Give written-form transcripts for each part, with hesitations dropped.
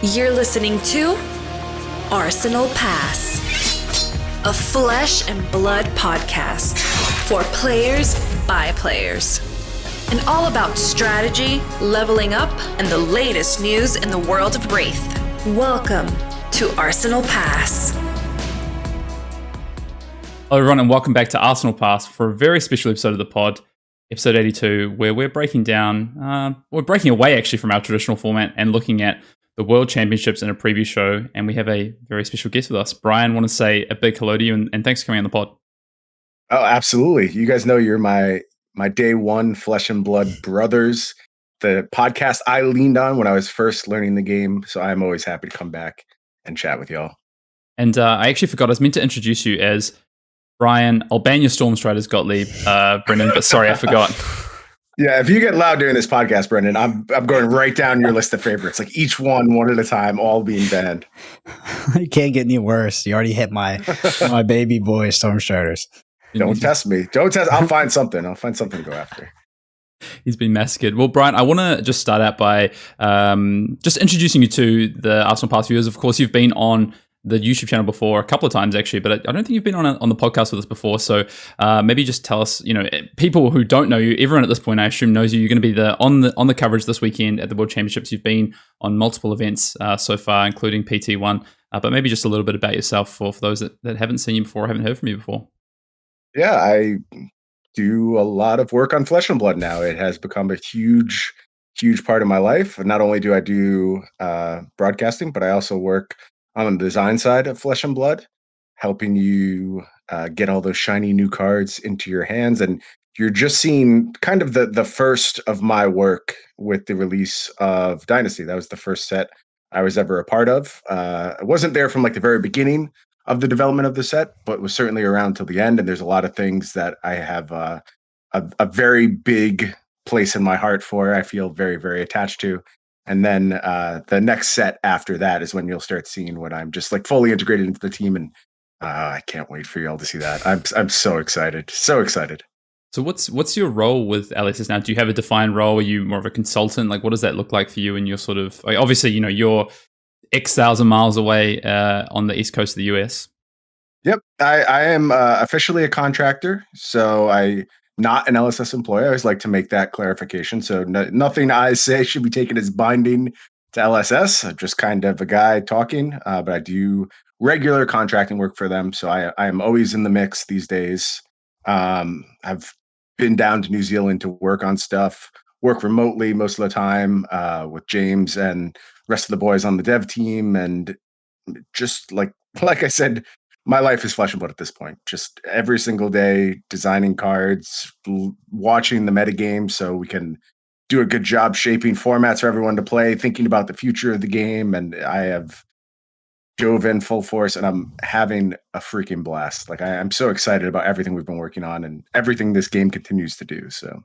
You're listening to Arsenal Pass, a flesh and blood podcast for players by players. And all about strategy, leveling up, and the latest news in the world of Wraith. Welcome to Arsenal Pass. Hello everyone and welcome back to Arsenal Pass for a very special episode of the pod, episode 82, where we're breaking away actually from our traditional format and looking at the World Championships in a preview show, and we have a very special guest with us. Bryan, want to say a big hello to you and thanks for coming on the pod. Oh, absolutely. You guys know you're my day one flesh and blood brothers, the podcast I leaned on when I was first learning the game, so I'm always happy to come back and chat with y'all. And I actually forgot, I was meant to introduce you as Bryan, Albania Stormstriders Gottlieb, Brendan, but sorry, I forgot. Yeah, if you get loud during this podcast, Brendan, I'm going right down your list of favorites, like each one at a time, all being banned. You can't get any worse. You already hit my baby boy Stormstriders. Don't test me. I'll find something. To go after. He's been massacred. Well, Bryan, I want to just start out by just introducing you to the Arsenal Pass viewers. Of course, you've been on the YouTube channel before a couple of times actually, but I don't think you've been on the podcast with us before. So maybe just tell us, people who don't know you, everyone at this point I assume knows you. You're going to be on the coverage this weekend at the World Championships. You've been on multiple events so far, including PT1. But maybe just a little bit about yourself for those that haven't seen you before, or haven't heard from you before. Yeah, I do a lot of work on Flesh and Blood now. It has become a huge part of my life. And not only do I do broadcasting, but I also work on the design side of Flesh and Blood, helping you get all those shiny new cards into your hands. And you're just seeing kind of the first of my work with the release of Dynasty. That was the first set I was ever a part of. I wasn't there from like the very beginning of the development of the set, but was certainly around till the end. And there's a lot of things that I have a very big place in my heart for. I feel very, very attached to. And then the next set after that is when you'll start seeing when I'm just like fully integrated into the team. And I can't wait for y'all to see that. I'm so excited. So excited. So what's your role with LSS now? Do you have a defined role? Are you more of a consultant? Like, what does that look like for you? And you're sort of, obviously, you're X thousand miles away on the east coast of the US. Yep. I am officially a contractor. So I'm not an LSS employee. I always like to make that clarification. So nothing I say should be taken as binding to LSS. I'm just kind of a guy talking, but I do regular contracting work for them. So I am always in the mix these days. I've been down to New Zealand to work on stuff, work remotely most of the time with James and rest of the boys on the dev team. And just like I said, my life is Flesh and Blood at this point. Just every single day, designing cards, watching the metagame so we can do a good job shaping formats for everyone to play, thinking about the future of the game. And I have dove in full force and I'm having a freaking blast. Like I'm so excited about everything we've been working on and everything this game continues to do. So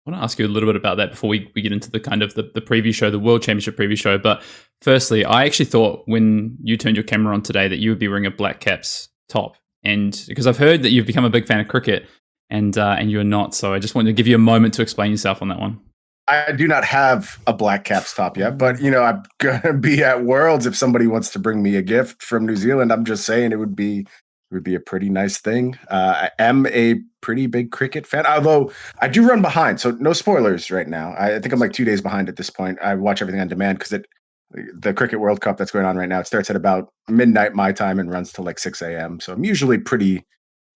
I want to ask you a little bit about that before we get into the kind of the preview show, the World Championship preview show. But firstly, I actually thought when you turned your camera on today that you would be wearing a Black Caps top, and because I've heard that you've become a big fan of cricket, and you're not. So I just wanted to give you a moment to explain yourself on that one. I do not have a Black Caps top yet, but I'm gonna be at Worlds if somebody wants to bring me a gift from New Zealand. I'm just saying it would be a pretty nice thing. I am a pretty big cricket fan, although I do run behind. So no spoilers right now. I think I'm like 2 days behind at this point. I watch everything on demand because the Cricket World Cup that's going on right now, it starts at about midnight my time and runs till like 6 a.m. So I'm usually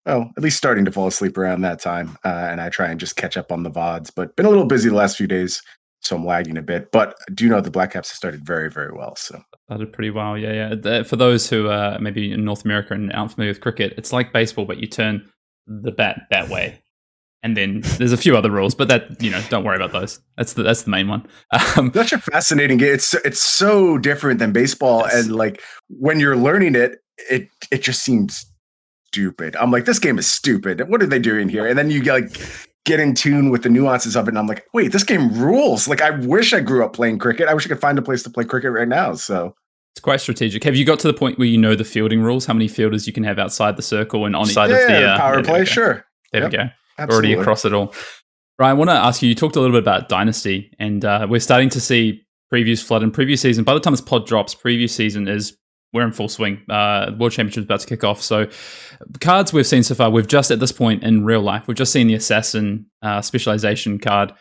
at least starting to fall asleep around that time. And I try and just catch up on the VODs, but been a little busy the last few days. So I'm lagging a bit, but I do know the Black Caps have started very, very well. So that did pretty well. Yeah. For those who are maybe in North America and aren't familiar with cricket, it's like baseball, but you turn the bat that way. And then there's a few other rules, but that, don't worry about those. That's the main one. Such a fascinating game. It's so different than baseball. Yes. And like when you're learning it just seems stupid. I'm like, this game is stupid. What are they doing here? And then you get in tune with the nuances of it. And I'm like, wait, this game rules. Like, I wish I grew up playing cricket. I wish I could find a place to play cricket right now. So it's quite strategic. Have you got to the point where you know the fielding rules? How many fielders you can have outside the circle and on side of the power play? Sure. There we go. Absolutely. Already across it all. Bryan, I want to ask you talked a little bit about Dynasty, and we're starting to see previews flood and preview season. By the time this pod drops, preview season we're in full swing. World Championship is about to kick off. So cards we've seen so far, we've just at this point in real life, we've just seen the Assassin specialization card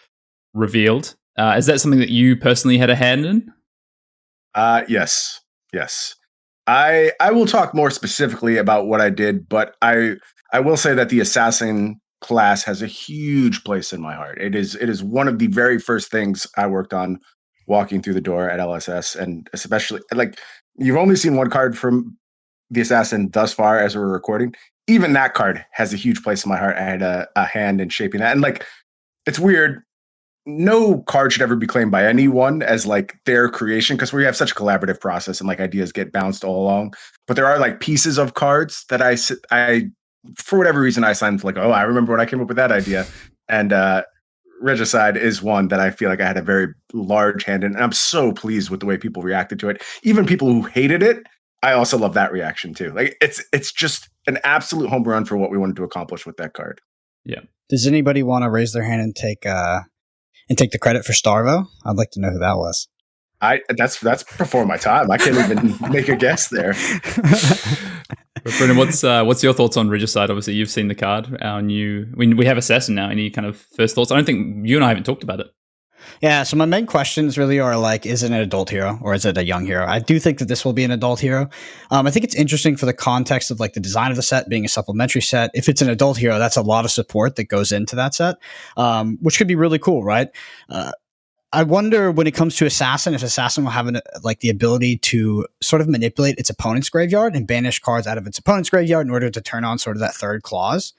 revealed. Is that something that you personally had a hand in? Yes. I will talk more specifically about what I did, but I will say that the Assassin class has a huge place in my heart. It is one of the very first things I worked on walking through the door at LSS, and especially like you've only seen one card from the Assassin thus far as we're recording. Even that card has a huge place in my heart. I had a hand in shaping that, and like it's weird. No card should ever be claimed by anyone as like their creation because we have such a collaborative process and like ideas get bounced all along. But there are like pieces of cards that I for whatever reason I signed like, oh, I remember when I came up with that idea. And Regicide is one that I feel like I had a very large hand in. And I'm so pleased with the way people reacted to it. Even people who hated it, I also love that reaction too. Like it's just an absolute home run for what we wanted to accomplish with that card. Yeah. Does anybody want to raise their hand and take the credit for Starvo? I'd like to know who that was. That's before my time. I can't even make a guess there. Brendan, what's your thoughts on Regicide? Obviously, you've seen the card. We have Assassin now. Any kind of first thoughts? I don't think you and I haven't talked about it. Yeah, so my main questions really are like, is it an adult hero or is it a young hero? I do think that this will be an adult hero. I think it's interesting for the context of like the design of the set being a supplementary set. If it's an adult hero, that's a lot of support that goes into that set, which could be really cool, right? I wonder when it comes to Assassin, if Assassin will have the ability to sort of manipulate its opponent's graveyard and banish cards out of its opponent's graveyard in order to turn on sort of that third clause.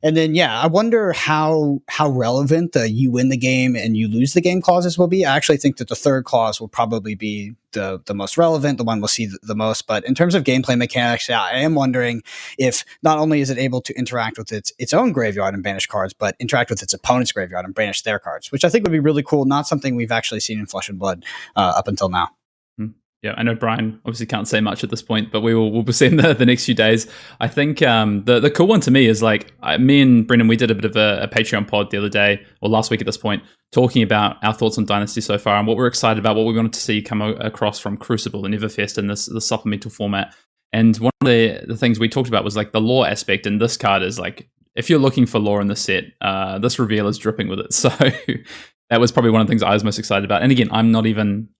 And then, yeah, I wonder how relevant the you win the game and you lose the game clauses will be. I actually think that the third clause will probably be the most relevant, the one we'll see the most. But in terms of gameplay mechanics, yeah, I am wondering if not only is it able to interact with its own graveyard and banish cards, but interact with its opponent's graveyard and banish their cards, which I think would be really cool. Not something we've actually seen in Flesh and Blood up until now. Yeah, I know Bryan obviously can't say much at this point, but we'll be seeing the next few days. I think the cool one to me is like me and Brendan, we did a bit of a Patreon pod the other day or last week at this point, talking about our thoughts on Dynasty so far and what we're excited about, what we wanted to see come across from Crucible and Everfest in this supplemental format. And one of the things we talked about was like the lore aspect, and this card is like, if you're looking for lore in this set, this reveal is dripping with it. So that was probably one of the things I was most excited about. And again, I'm not even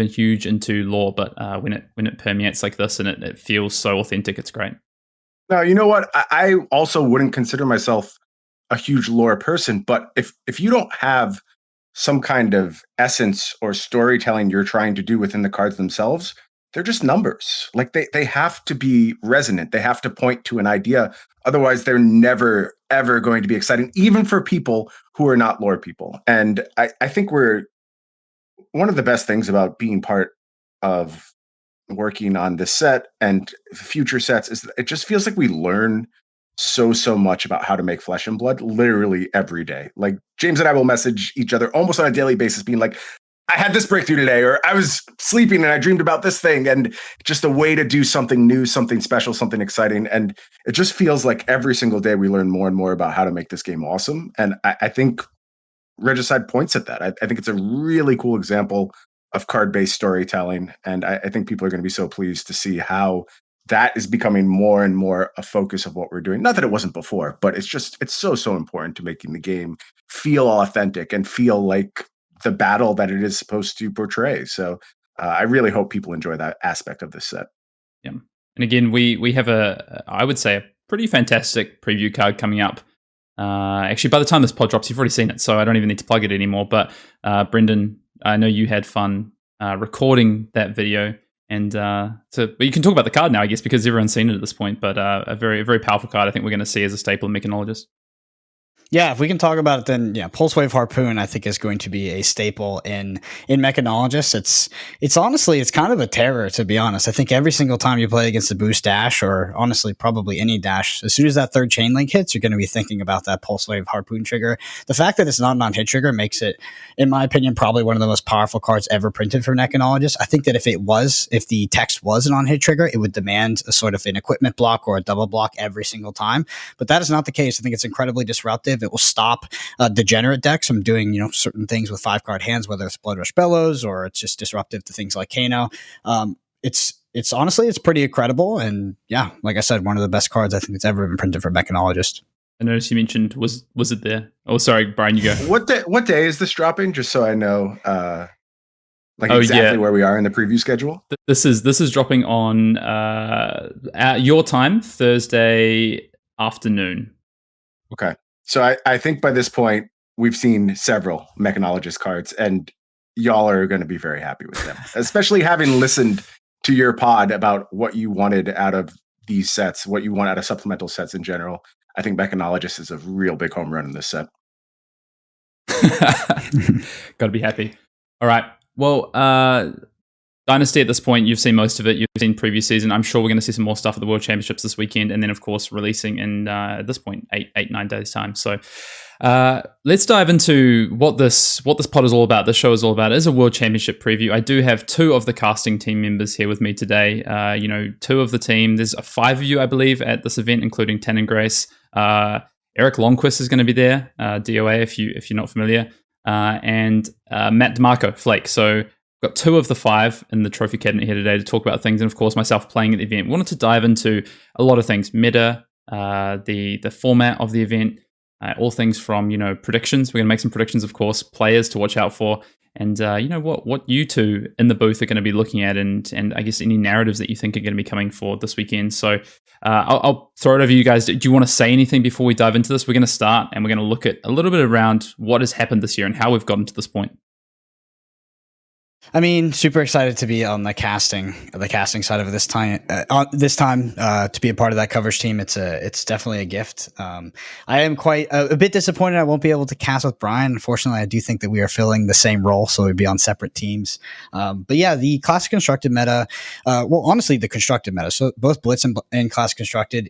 huge into lore, but when it permeates like this and it feels so authentic, it's great. Now, you know what? I also wouldn't consider myself a huge lore person, but if you don't have some kind of essence or storytelling you're trying to do within the cards themselves, they're just numbers. Like they have to be resonant. They have to point to an idea. Otherwise, they're never, ever going to be exciting, even for people who are not lore people. And I think we're one of the best things about being part of working on this set and future sets is that it just feels like we learn so much about how to make Flesh and Blood literally every day. Like James and I will message each other almost on a daily basis being like, I had this breakthrough today, or I was sleeping and I dreamed about this thing, and just a way to do something new, something special, something exciting. And it just feels like every single day we learn more and more about how to make this game awesome. And I think Regicide points at that. I think it's a really cool example of card-based storytelling. And I think people are going to be so pleased to see how that is becoming more and more a focus of what we're doing. Not that it wasn't before, but it's so important to making the game feel authentic and feel like the battle that it is supposed to portray. So I really hope people enjoy that aspect of this set. Yeah. And again, we have I would say a pretty fantastic preview card coming up. Actually, by the time this pod drops, you've already seen it, so I don't even need to plug it anymore. But Brendan, I know you had fun recording that video. And but you can talk about the card now, I guess, because everyone's seen it at this point. But a very, very powerful card I think we're going to see as a staple in Mechanologist. Yeah, if we can talk about it, then yeah, Pulse Wave Harpoon I think is going to be a staple in Mechanologist. It's honestly it's kind of a terror, to be honest. I think every single time you play against the boost dash, or honestly probably any dash, as soon as that third chain link hits, you're going to be thinking about that Pulse Wave Harpoon trigger. The fact that it's not an on-hit trigger makes it, in my opinion, probably one of the most powerful cards ever printed for Mechanologist. I think that if the text was an on-hit trigger, it would demand a sort of an equipment block or a double block every single time. But that is not the case. I think it's incredibly disruptive. that will stop degenerate decks from doing, certain things with 5-card hands, whether it's Blood Rush Bellows or it's just disruptive to things like Kano. It's honestly, it's pretty incredible. And yeah, like I said, one of the best cards I think that's ever been printed for Mechanologist. I noticed you mentioned, was it there? Oh, sorry, Brian, you go. What day is this dropping? Just so I know, exactly where we are in the preview schedule. This is dropping on at your time, Thursday afternoon. Okay, so I think by this point we've seen several Mechanologist cards, and y'all are going to be very happy with them, especially having listened to your pod about what you wanted out of these sets, what you want out of supplemental sets in general. I think Mechanologist is a real big home run in this set. Got to be happy. All right. Well, Dynasty at this point, you've seen most of it. You've seen previous season. I'm sure we're going to see some more stuff at the World Championships this weekend. And then, of course, releasing in, at this point, 9 days' time. So let's dive into what this pod is all about, this show is all about. It is a World Championship preview. I do have 2 of the casting team members here with me today. 2 of the team. There's 5 of you, I believe, at this event, including Ten and Grace. Eric Longquist is going to be there, DOA, if you're not familiar. And Matt DeMarco, Flake. So we've got 2 of the 5 in the trophy cabinet here today to talk about things, and of course myself playing at the event. We wanted to dive into a lot of things: meta, the format of the event, all things from predictions. We're going to make some predictions, of course, players to watch out for, and what you two in the booth are going to be looking at, and I guess any narratives that you think are going to be coming forward this weekend. So I'll throw it over to you guys. Do you want to say anything before we dive into this? We're going to start, and we're going to look at a little bit around what has happened this year and how we've gotten to this point. I mean, super excited to be on the casting side of this time. To be a part of that coverage team, it's definitely a gift. I am quite a bit disappointed I won't be able to cast with Bryan. Unfortunately, I do think that we are filling the same role, so we'd be on separate teams. But yeah, the classic constructed meta. Honestly, the constructed meta. So both Blitz and classic constructed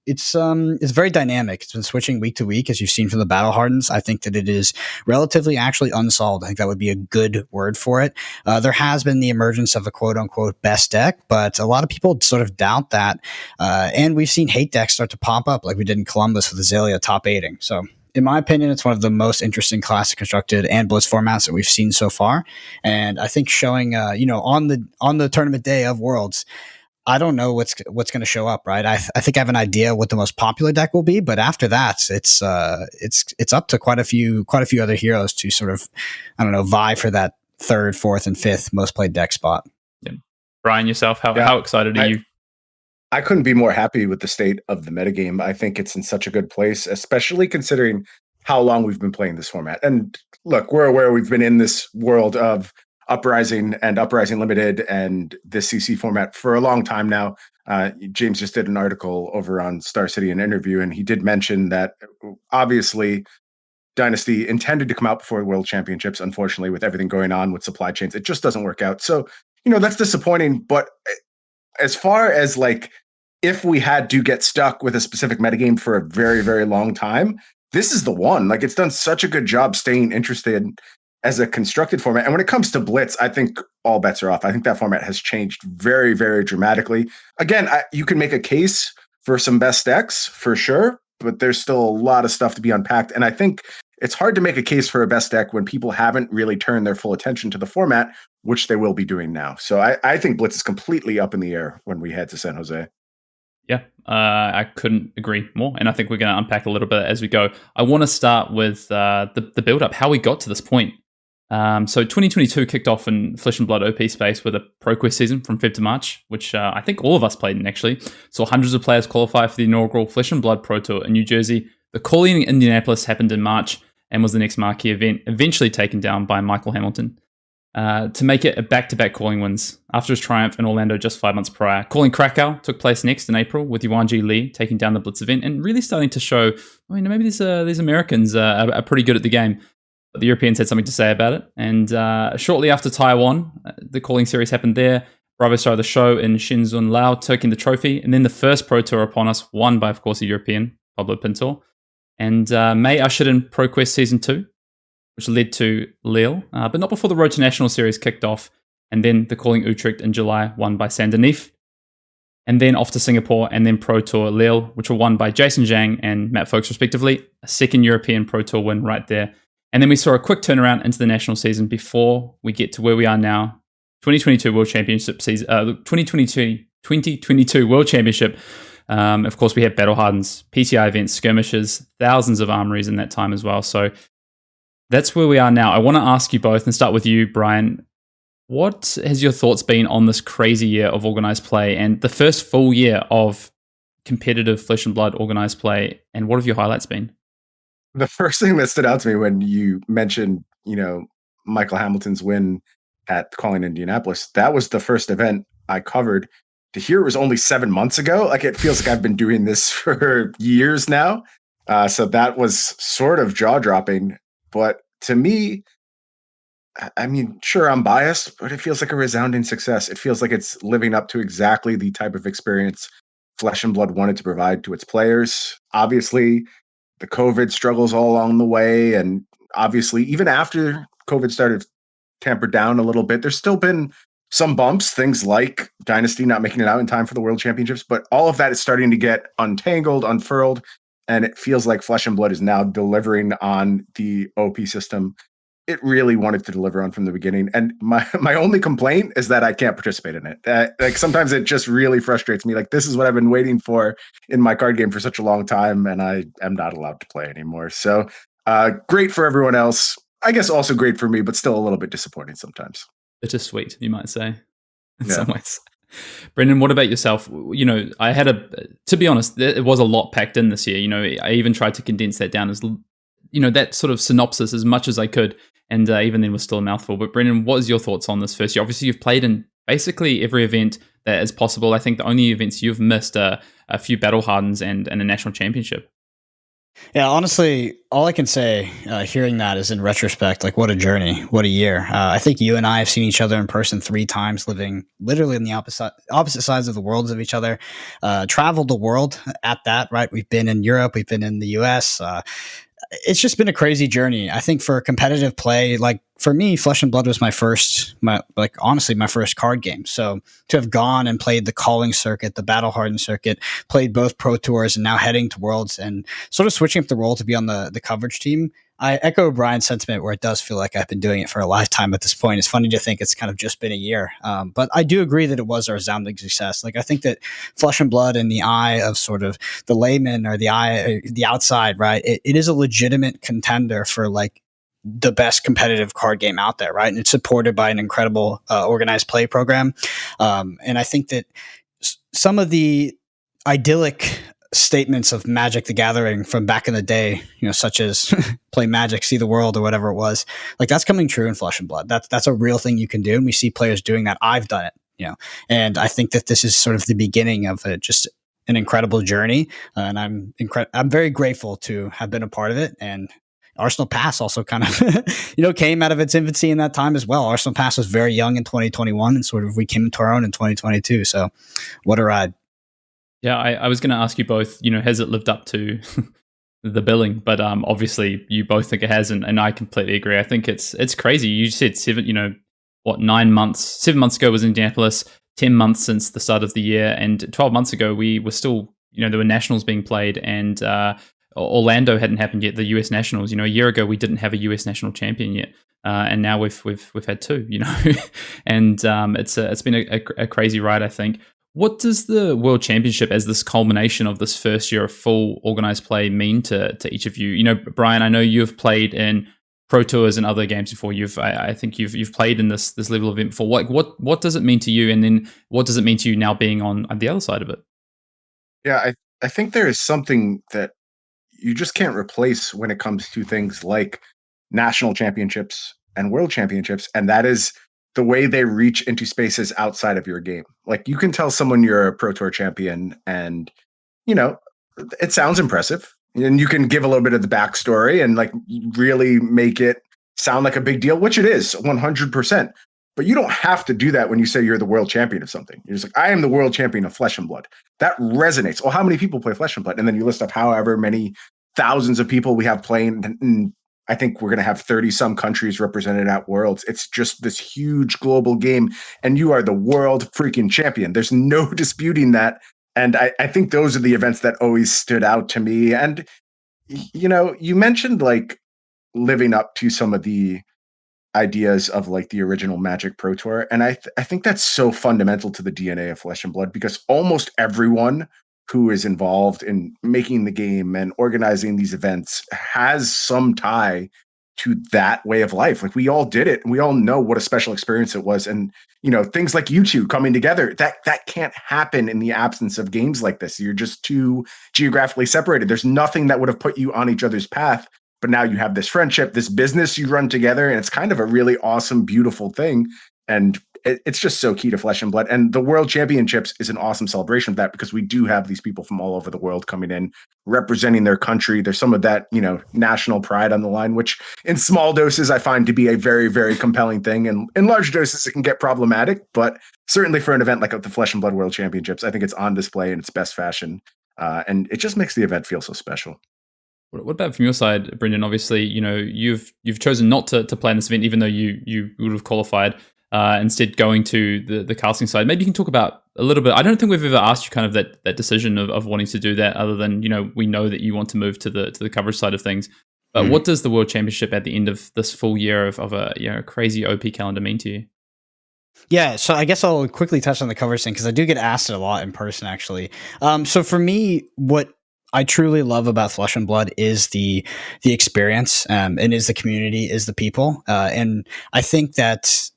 it's very dynamic. It's been switching week to week, as you've seen from the battle hardens. I think that it is relatively actually unsolved. I think that would be a good word for it. There has been the emergence of a quote unquote best deck, but a lot of people sort of doubt that. And we've seen hate decks start to pop up like we did in Columbus with Azalea top 8ing. So in my opinion, it's one of the most interesting classic constructed and blitz formats that we've seen so far. And I think showing, on the tournament day of Worlds, I don't know what's going to show up, right? I think I have an idea what the most popular deck will be, but after that, it's up to quite a few other heroes to sort of, vie for that 3rd, 4th, and 5th most played deck spot. Yeah. Brian, yourself, how excited are you? I couldn't be more happy with the state of the metagame. I think it's in such a good place, especially considering how long we've been playing this format. And look, we're aware we've been in this world of Uprising and Uprising Limited and this CC format for a long time now. James just did an article over on Star City, an interview, and he did mention that obviously Dynasty intended to come out before the World Championships. Unfortunately, with everything going on with supply chains, it just doesn't work out. So, that's disappointing. But as far as if we had to get stuck with a specific metagame for a very, very long time, this is the one. It's done such a good job staying interested as a constructed format. And when it comes to Blitz, I think all bets are off. I think that format has changed very, very dramatically. Again, you can make a case for some best decks for sure, but there's still a lot of stuff to be unpacked. And I think it's hard to make a case for a best deck when people haven't really turned their full attention to the format, which they will be doing now. So I think Blitz is completely up in the air when we head to San Jose. Yeah, I couldn't agree more. And I think we're going to unpack a little bit as we go. I want to start with the build-up, how we got to this point. So 2022 kicked off in Flesh and Blood OP space with a ProQuest season from Feb to March, which I think all of us played in actually. Saw hundreds of players qualify for the inaugural Flesh and Blood Pro Tour in New Jersey. The calling in Indianapolis happened in March and was the next marquee event, eventually taken down by Michael Hamilton. To make it a back-to-back calling wins after his triumph in Orlando just 5 months prior. Calling Krakow took place next in April with Yuanji Lee taking down the Blitz event and really starting to show, maybe these Americans are pretty good at the game. But the Europeans had something to say about it. And shortly after Taiwan, the calling series happened there. Bravo started the show in Shenzhen, Laos, taking the trophy. And then the first Pro Tour upon us, won by, of course, a European, Pablo Pintor. And May ushered in ProQuest Season 2, which led to Lille, but not before the Road to National Series kicked off. And then the calling Utrecht in July, won by Saint-Denis. and then off to Singapore, and then Pro Tour Lille, which were won by Jason Zhang and Matt Folkes respectively. A second European Pro Tour win right there. And then we saw a quick turnaround into the national season before we get to where we are now. 2022 World Championship season, 2022 World Championship. Of course, we had battle hardens, PTI events, skirmishes, thousands of armories in that time as well. So that's where we are now. I want to ask you both and start with you, Bryan. What has your thoughts been on this crazy year of organized play and the first full year of competitive Flesh and Blood organized play? And what have your highlights been? The first thing that stood out to me when you mentioned, Michael Hamilton's win at Calling Indianapolis, that was the first event I covered. To hear it was only 7 months ago. Like, it feels like I've been doing this for years now. So that was sort of jaw-dropping. But to me, I mean, sure, I'm biased, but it feels like a resounding success. It feels like it's living up to exactly the type of experience Flesh and Blood wanted to provide to its players. Obviously, the COVID struggles all along the way. And obviously, even after COVID started tampered down a little bit, there's still been some bumps, things like Dynasty not making it out in time for the World Championships. But all of that is starting to get untangled, unfurled. And it feels like Flesh and Blood is now delivering on the OP system it really wanted to deliver on from the beginning. And my only complaint is that I can't participate in it. Like, sometimes it just really frustrates me. Like, this is what I've been waiting for in my card game for such a long time, and I am not allowed to play anymore. So great for everyone else. I guess also great for me, but still a little bit disappointing sometimes. Bittersweet, you might say, in some ways. Brendan, what about yourself? I had to be honest, it was a lot packed in this year. I even tried to condense that down as, that sort of synopsis as much as I could. And even then was still a mouthful. But Brendan, what is your thoughts on this first year? Obviously, you've played in basically every event that is possible. I think the only events you've missed are a few battle hardens and a national championship. Yeah, honestly, all I can say hearing that is, in retrospect, like, what a journey, what a year. I think you and I have seen each other in person 3 times, living literally on the opposite sides of the worlds of each other, traveled the world at that, right? We've been in Europe, we've been in the US. It's just been a crazy journey. I think for competitive play, like, for me, Flesh and Blood was my first card game. So to have gone and played the calling circuit, the battle hardened circuit, played both pro tours, and now heading to Worlds and sort of switching up the role to be on the coverage team, I echo Bryan's sentiment where it does feel like I've been doing it for a lifetime at this point. It's funny to think it's kind of just been a year. But I do agree that it was a resounding success. Like, I think that Flesh and Blood, in the eye of sort of the layman or the outside, right? It is a legitimate contender for, like, the best competitive card game out there, right? And it's supported by an incredible organized play program. And I think that some of the idyllic statements of Magic the Gathering from back in the day, such as play Magic, see the world, or whatever it was, like, that's coming true in Flesh and Blood. That's a real thing you can do. And we see players doing that. I've done it, and I think that this is sort of the beginning of just an incredible journey. And I'm very grateful to have been a part of it. And Arsenal Pass also kind of, came out of its infancy in that time as well. Arsenal Pass was very young in 2021, and sort of we came into our own in 2022. So what a ride. Yeah, I was going to ask you both, has it lived up to the billing? But obviously you both think it has, and I completely agree. I think it's crazy. You said 7 months ago was Indianapolis, 10 months since the start of the year, and 12 months ago we were still, there were nationals being played, and Orlando hadn't happened yet, the US Nationals. A year ago we didn't have a US national champion yet, and now we've had 2. And it's been a crazy ride, I think. What does the World Championship, as this culmination of this first year of full organized play, mean to each of you? Bryan, I know you've played in Pro Tours and other games before. I think you've played in this level of event before. What does it mean to you, and then what does it mean to you now being on the other side of it? Yeah, I think there is something that you just can't replace when it comes to things like national championships and world championships, and that is the way they reach into spaces outside of your game. Like, you can tell someone you're a Pro Tour champion, and it sounds impressive, and you can give a little bit of the backstory and, like, really make it sound like a big deal, which it is 100%. But you don't have to do that when you say you're the world champion of something. You're just like, I am the world champion of Flesh and Blood. That resonates. Well, how many people play Flesh and Blood? And then you list up however many thousands of people we have playing. And I think we're going to have 30 some countries represented at Worlds. It's just this huge global game, and you are the world freaking champion. There's no disputing that. And I think those are the events that always stood out to me. And, you know, you mentioned like living up to some of the ideas of like the original Magic Pro Tour. And I think that's so fundamental to the DNA of Flesh and Blood, because almost everyone who is involved in making the game and organizing these events has some tie to that way of life. Like we all did it, and we all know what a special experience it was. And, you know, things like you two coming together, that can't happen in the absence of games like this. You're just too geographically separated. There's nothing that would have put you on each other's path. But now you have this friendship, this business you run together, and it's kind of a really awesome, beautiful thing. And it's just so key to Flesh and Blood. And the World Championships is an awesome celebration of that, because we do have these people from all over the world coming in, representing their country. There's some of that, you know, national pride on the line, which in small doses I find to be a very, very compelling thing. And in large doses, it can get problematic. But certainly for an event like the Flesh and Blood World Championships, I think it's on display in its best fashion. And it just makes the event feel so special. What about from your side, Brendan? Obviously, you know, you've chosen not to play in this event, even though you would have qualified. Instead, going to the casting side. Maybe you can talk about a little bit. I don't think we've ever asked you kind of that decision of wanting to do that, other than, you know, we know that you want to move to the coverage side of things. But what does the World Championship at the end of this full year of a, you know, crazy OP calendar mean to you? Yeah, so I guess I'll quickly touch on the coverage thing, because I do get asked it a lot in person, actually. So for me, what I truly love about Flesh and Blood is the experience, and is the community, is the people, and I think that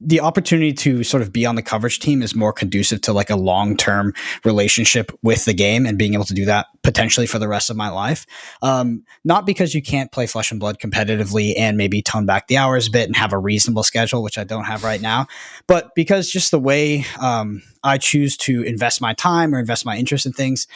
the opportunity to sort of be on the coverage team is more conducive to like a long-term relationship with the game, and being able to do that potentially for the rest of my life. Not because you can't play Flesh and Blood competitively and maybe tone back the hours a bit and have a reasonable schedule, which I don't have right now, but because just the way I choose to invest my time or invest my interest in things,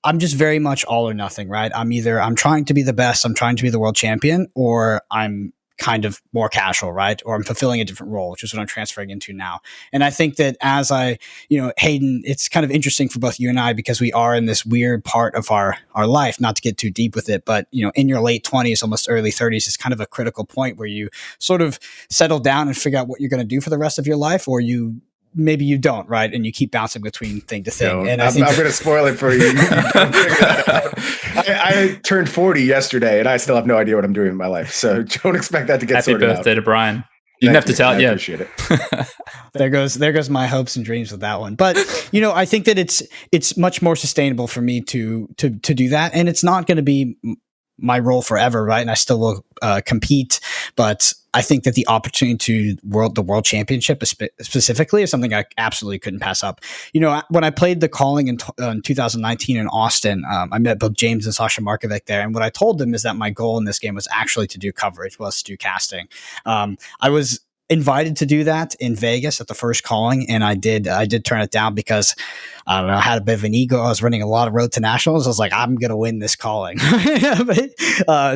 I'm just very much all or nothing, right? I'm trying to be the best, I'm trying to be the world champion, or I'm kind of more casual, right? Or I'm fulfilling a different role, which is what I'm transferring into now. And I think that as Hayden, it's kind of interesting for both you and I, because we are in this weird part of our life, not to get too deep with it, but, you know, in your late 20s, almost early 30s is kind of a critical point where you sort of settle down and figure out what you're going to do for the rest of your life, or maybe you don't, right? And you keep bouncing between thing to thing. No, and I'm going to spoil it for you. I turned 40 yesterday, and I still have no idea what I'm doing in my life. So don't expect that to get sorted out. Happy birthday to Bryan. You didn't have to tell it. I Yeah, appreciate it. There goes my hopes and dreams with that one. But, you know, I think that it's much more sustainable for me to do that, and it's not going to be my role forever, right? And I still will compete, but I think that the opportunity to the world championship specifically is something I absolutely couldn't pass up. You know, when I played the calling in 2019 in Austin, I met both James and Sasha Markovic there, and what I told them is that my goal in this game was actually to do coverage, was to do casting. I was invited to do that in Vegas at the first calling, and I did turn it down because I don't know, I had a bit of an ego. I was running a lot of road to nationals. I was like, I'm gonna win this calling.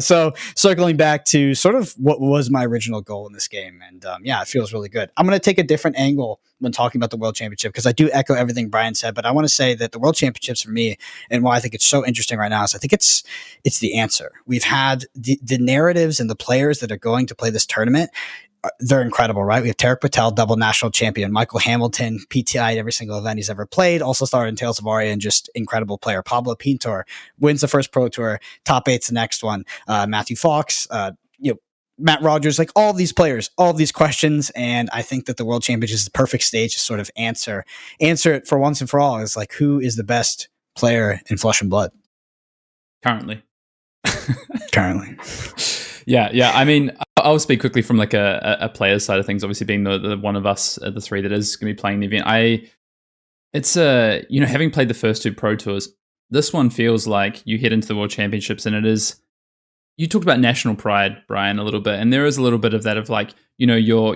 So circling back to sort of what was my original goal in this game, and it feels really good. I'm gonna take a different angle when talking about the World Championship, because I do echo everything Bryan said, but I want to say that the World Championships for me, and why I think it's so interesting right now, is I think it's the answer. We've had the narratives and the players that are going to play this tournament. They're incredible, right? We have Tarek Patel, double national champion, Michael Hamilton, PTI'd every single event he's ever played, also started in Tales of Aria, and just incredible player. Pablo Pintor wins the first Pro Tour, top 8's the next one. Matthew Fox, Matt Rogers, like all of these players, all of these questions. And I think that the World Championship is the perfect stage to sort of answer it for once and for all. Is like, who is the best player in Flesh and Blood? currently. Yeah. I mean, I'll speak quickly from like a player's side of things. Obviously, being the one of us, the three that is going to be playing the event. It's having played the first two Pro Tours, this one feels like you head into the World Championships, and it is. You talked about national pride, Bryan, a little bit, and there is a little bit of that of like, you know, you're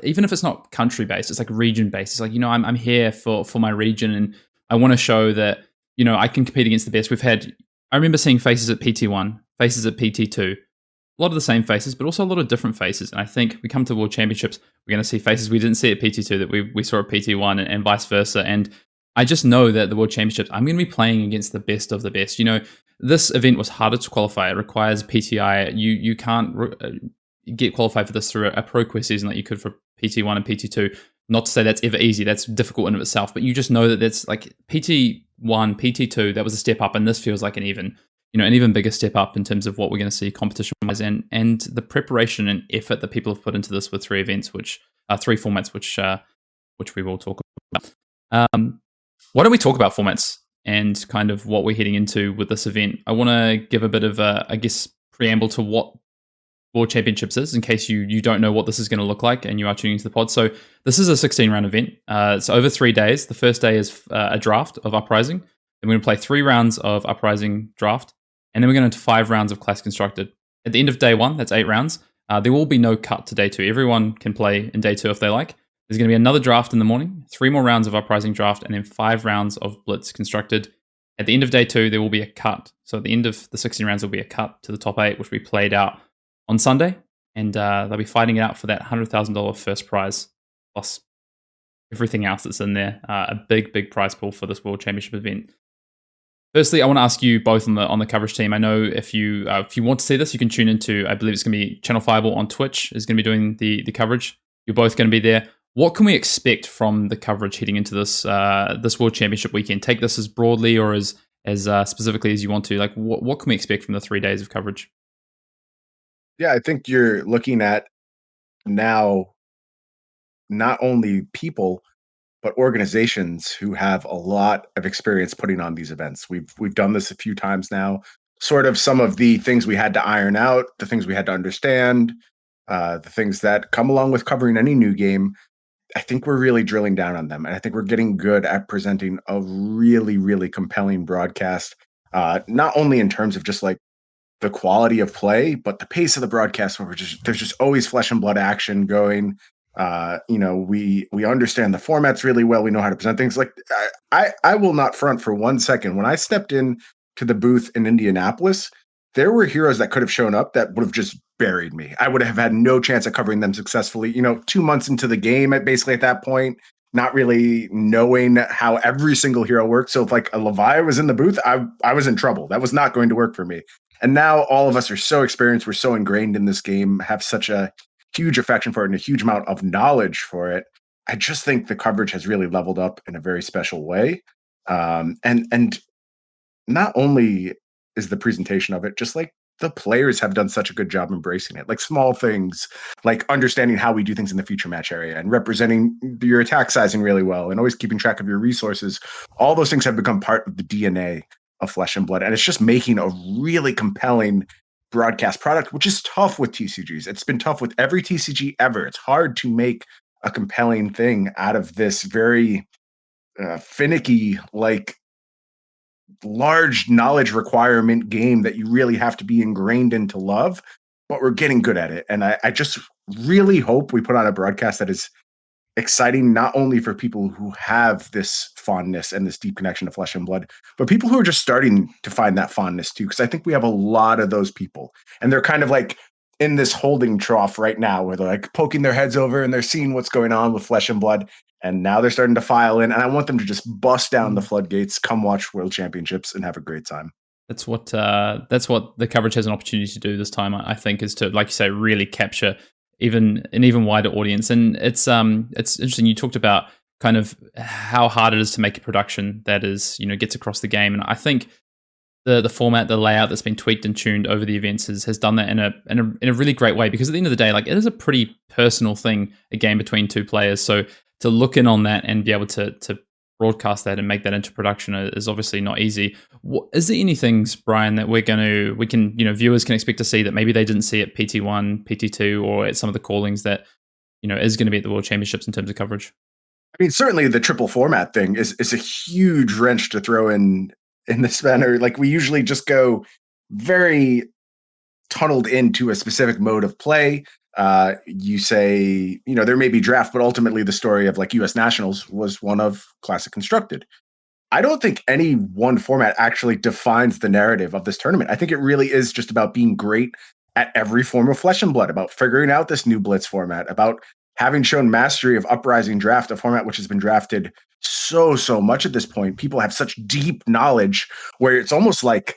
even if it's not country based, it's like region based. It's like, you know, I'm here for my region, and I want to show that, you know, I can compete against the best. I remember seeing faces at PT1, faces at PT2. A lot of the same faces, but also a lot of different faces. And I think we come to World Championships, we're going to see faces we didn't see at PT2 that we saw at PT1 and vice versa. And I just know that the World Championships, I'm going to be playing against the best of the best. You know, this event was harder to qualify. It requires PTI. You can't get qualified for this through a ProQuest season like you could for PT1 and PT2. Not to say that's ever easy. That's difficult in of itself. But you just know that that's like PT1, PT2. That was a step up, and this feels like an even bigger step up in terms of what we're going to see competition-wise, and the preparation and effort that people have put into this with three events, which are three formats, which we will talk about. Why don't we talk about formats and kind of what we're heading into with this event? I want to give a bit of preamble to what World Championships is, in case you don't know what this is going to look like and you are tuning into the pod. So this is a 16-round event. It's over 3 days. The first day is a draft of Uprising. Then we're going to play 3 rounds of Uprising draft, and then we're going into 5 rounds of Class Constructed. At the end of day 1, that's 8 rounds, there will be no cut to day 2. Everyone can play in day 2 if they like. There's going to be another draft in the morning, 3 more rounds of Uprising draft, and then 5 rounds of Blitz Constructed. At the end of day 2, there will be a cut. So at the end of the 16 rounds, there will be a cut to the top 8, which we played out on Sunday, and they'll be fighting it out for that $100,000 first prize, plus everything else that's in there. A big prize pool for this World Championship event. Firstly, I want to ask you both on the coverage team. I know if you want to see this, you can tune into, I believe it's going to be Channel Fireball on Twitch is going to be doing the coverage. You're both going to be there. What can we expect from the coverage heading into this World Championship weekend? Take this as broadly or as specifically as you want to. Like, what can we expect from the 3 days of coverage? Yeah, I think you're looking at now not only people, but organizations who have a lot of experience putting on these events. We've done this a few times now. Sort of some of the things we had to iron out, the things we had to understand, the things that come along with covering any new game. I think we're really drilling down on them. And I think we're getting good at presenting a really, really compelling broadcast, not only in terms of just like the quality of play, but the pace of the broadcast where there's just always flesh and blood action going. We understand the formats really well. We know how to present things. Like I will not front for 1 second. When I stepped in to the booth in Indianapolis, there were heroes that could have shown up that would have just buried me. I would have had no chance of covering them successfully. 2 months into the game, basically at that point, not really knowing how every single hero worked. So if like a Levi was in the booth, I was in trouble. That was not going to work for me. And now all of us are so experienced. We're so ingrained in this game, have such a huge affection for it and a huge amount of knowledge for it. I just think the coverage has really leveled up in a very special way. And not only is the presentation of it, just like the players have done such a good job embracing it, like small things, like understanding how we do things in the feature match area and representing your attack sizing really well and always keeping track of your resources. All those things have become part of the DNA of Flesh and Blood. And it's just making a really compelling broadcast product, which is tough with TCGs. It's been tough with every TCG ever. It's hard to make a compelling thing out of this very finicky, like large knowledge requirement game that you really have to be ingrained in to love, but we're getting good at it. And I just really hope we put on a broadcast that is exciting, not only for people who have this fondness and this deep connection to Flesh and Blood, but people who are just starting to find that fondness too. Because I think we have a lot of those people, and they're kind of like in this holding trough right now where they're like poking their heads over and they're seeing what's going on with Flesh and Blood. And now they're starting to file in, and I want them to just bust down the floodgates, come watch World Championships and have a great time. That's what the coverage has an opportunity to do this time, I think, is to, like you say, really capture an even wider audience. And it's interesting. You talked about kind of how hard it is to make a production that is, gets across the game. And I think the format, the layout that's been tweaked and tuned over the events has done that in a really great way, because at the end of the day, like, it is a pretty personal thing, a game between two players. So to look in on that and be able to broadcast that and make that into production is obviously not easy. Is there any things, Bryan, that viewers can expect to see that maybe they didn't see at PT1, PT2, or at some of the callings that, is going to be at the World Championships in terms of coverage? I mean, certainly the triple format thing is a huge wrench to throw in this manner. Like, we usually just go very tunneled into a specific mode of play. You say, there may be draft, but ultimately the story of like US Nationals was one of Classic Constructed. I don't think any one format actually defines the narrative of this tournament. I think it really is just about being great at every form of Flesh and Blood, about figuring out this new Blitz format, about having shown mastery of Uprising Draft, a format which has been drafted so much at this point. People have such deep knowledge where it's almost like,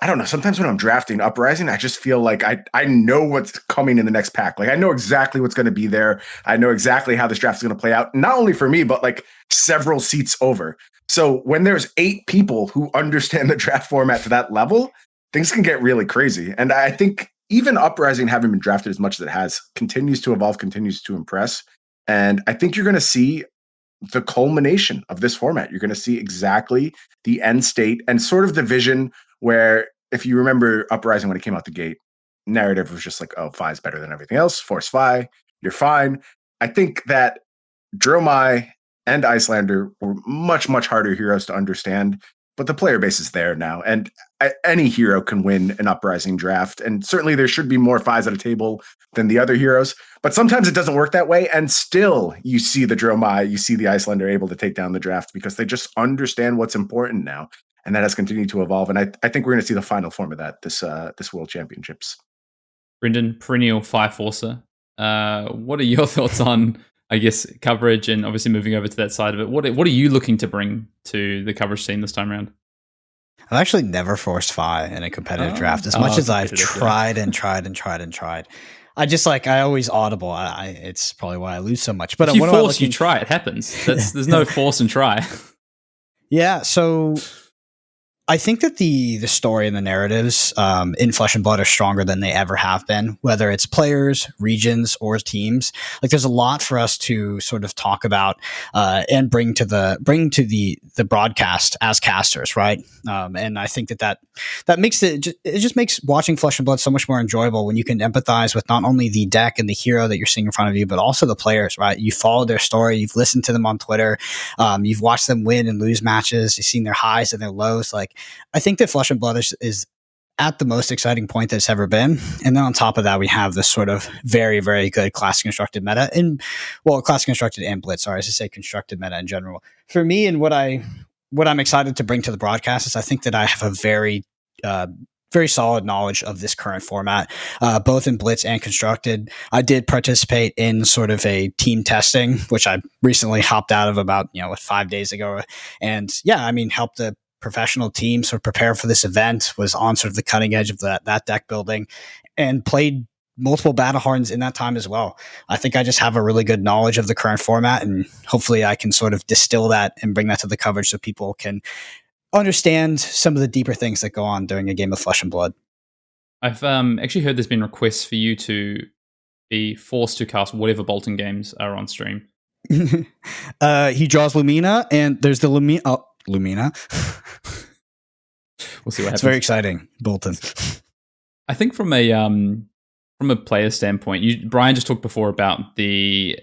I don't know. Sometimes when I'm drafting Uprising, I just feel like I know what's coming in the next pack. Like I know exactly what's going to be there. I know exactly how this draft is going to play out. Not only for me, but like several seats over. So when there's 8 people who understand the draft format to that level, things can get really crazy. And I think even Uprising, having been drafted as much as it has, continues to evolve, continues to impress. And I think you're going to see the culmination of this format. You're going to see exactly the end state and sort of the vision where, if you remember Uprising when it came out the gate, narrative was just like, oh, Phi is better than everything else. Force Phi, you're fine. I think that Dromai and Icelander were much, much harder heroes to understand, but the player base is there now. And any hero can win an Uprising draft. And certainly there should be more Phis at a table than the other heroes. But sometimes it doesn't work that way. And still you see the Dromai, you see the Icelander able to take down the draft because they just understand what's important now. And that has continued to evolve. And I think we're going to see the final form of that this World Championships. Brendan, perennial Phi Forcer. What are your thoughts on, I guess, coverage and obviously moving over to that side of it? What are you looking to bring to the coverage scene this time around? I've actually never forced Phi in a competitive draft as much as I've tried and tried and tried and tried. I always audible. It's probably why I lose so much. But if you force, you try. It happens. There's no force and try. Yeah. So I think that the story and the narratives in Flesh and Blood are stronger than they ever have been, whether it's players, regions, or teams. Like there's a lot for us to sort of talk about and bring to the broadcast as casters, right? And I think that makes it just makes watching Flesh and Blood so much more enjoyable when you can empathize with not only the deck and the hero that you're seeing in front of you, but also the players, right? You followed their story, you've listened to them on Twitter, you've watched them win and lose matches, you've seen their highs and their lows. Like I think that Flesh and Blood is at the most exciting point that it's ever been. And then on top of that, we have this sort of very, very good classic constructed meta classic constructed and blitz. Sorry, I should say constructed meta in general. For me, and what I'm excited to bring to the broadcast is I think that I have a very, very solid knowledge of this current format, both in blitz and constructed. I did participate in sort of a team testing, which I recently hopped out of about, 5 days ago. And yeah, I mean, helped the professional team sort of prepare for this event, was on sort of the cutting edge of that deck building, and played multiple battle hardens in that time as well. I think I just have a really good knowledge of the current format, and hopefully I can sort of distill that and bring that to the coverage so people can understand some of the deeper things that go on during a game of Flesh and Blood. I've actually heard there's been requests for you to be forced to cast whatever Bolton games are on stream. He draws Lumina, and there's the Lumina. We'll see what happens. It's very exciting, Bolton. I think from a player standpoint, Bryan just talked before about there's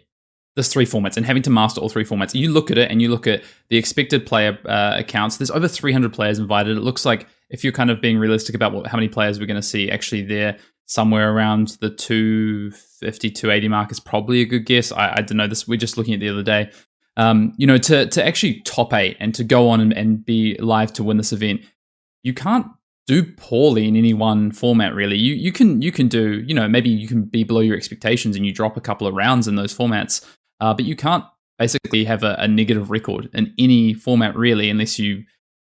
3 formats and having to master all 3 formats. You look at it and you look at the expected player accounts. There's over 300 players invited. It looks like, if you're kind of being realistic about how many players we're going to see, actually they're somewhere around the 250, 280 mark is probably a good guess. I don't know this. We're just looking at the other day. To actually top 8 and to go on and be live to win this event, you can't do poorly in any one format, really. You can do, maybe you can be below your expectations and you drop a couple of rounds in those formats, but you can't basically have a negative record in any format, really, unless you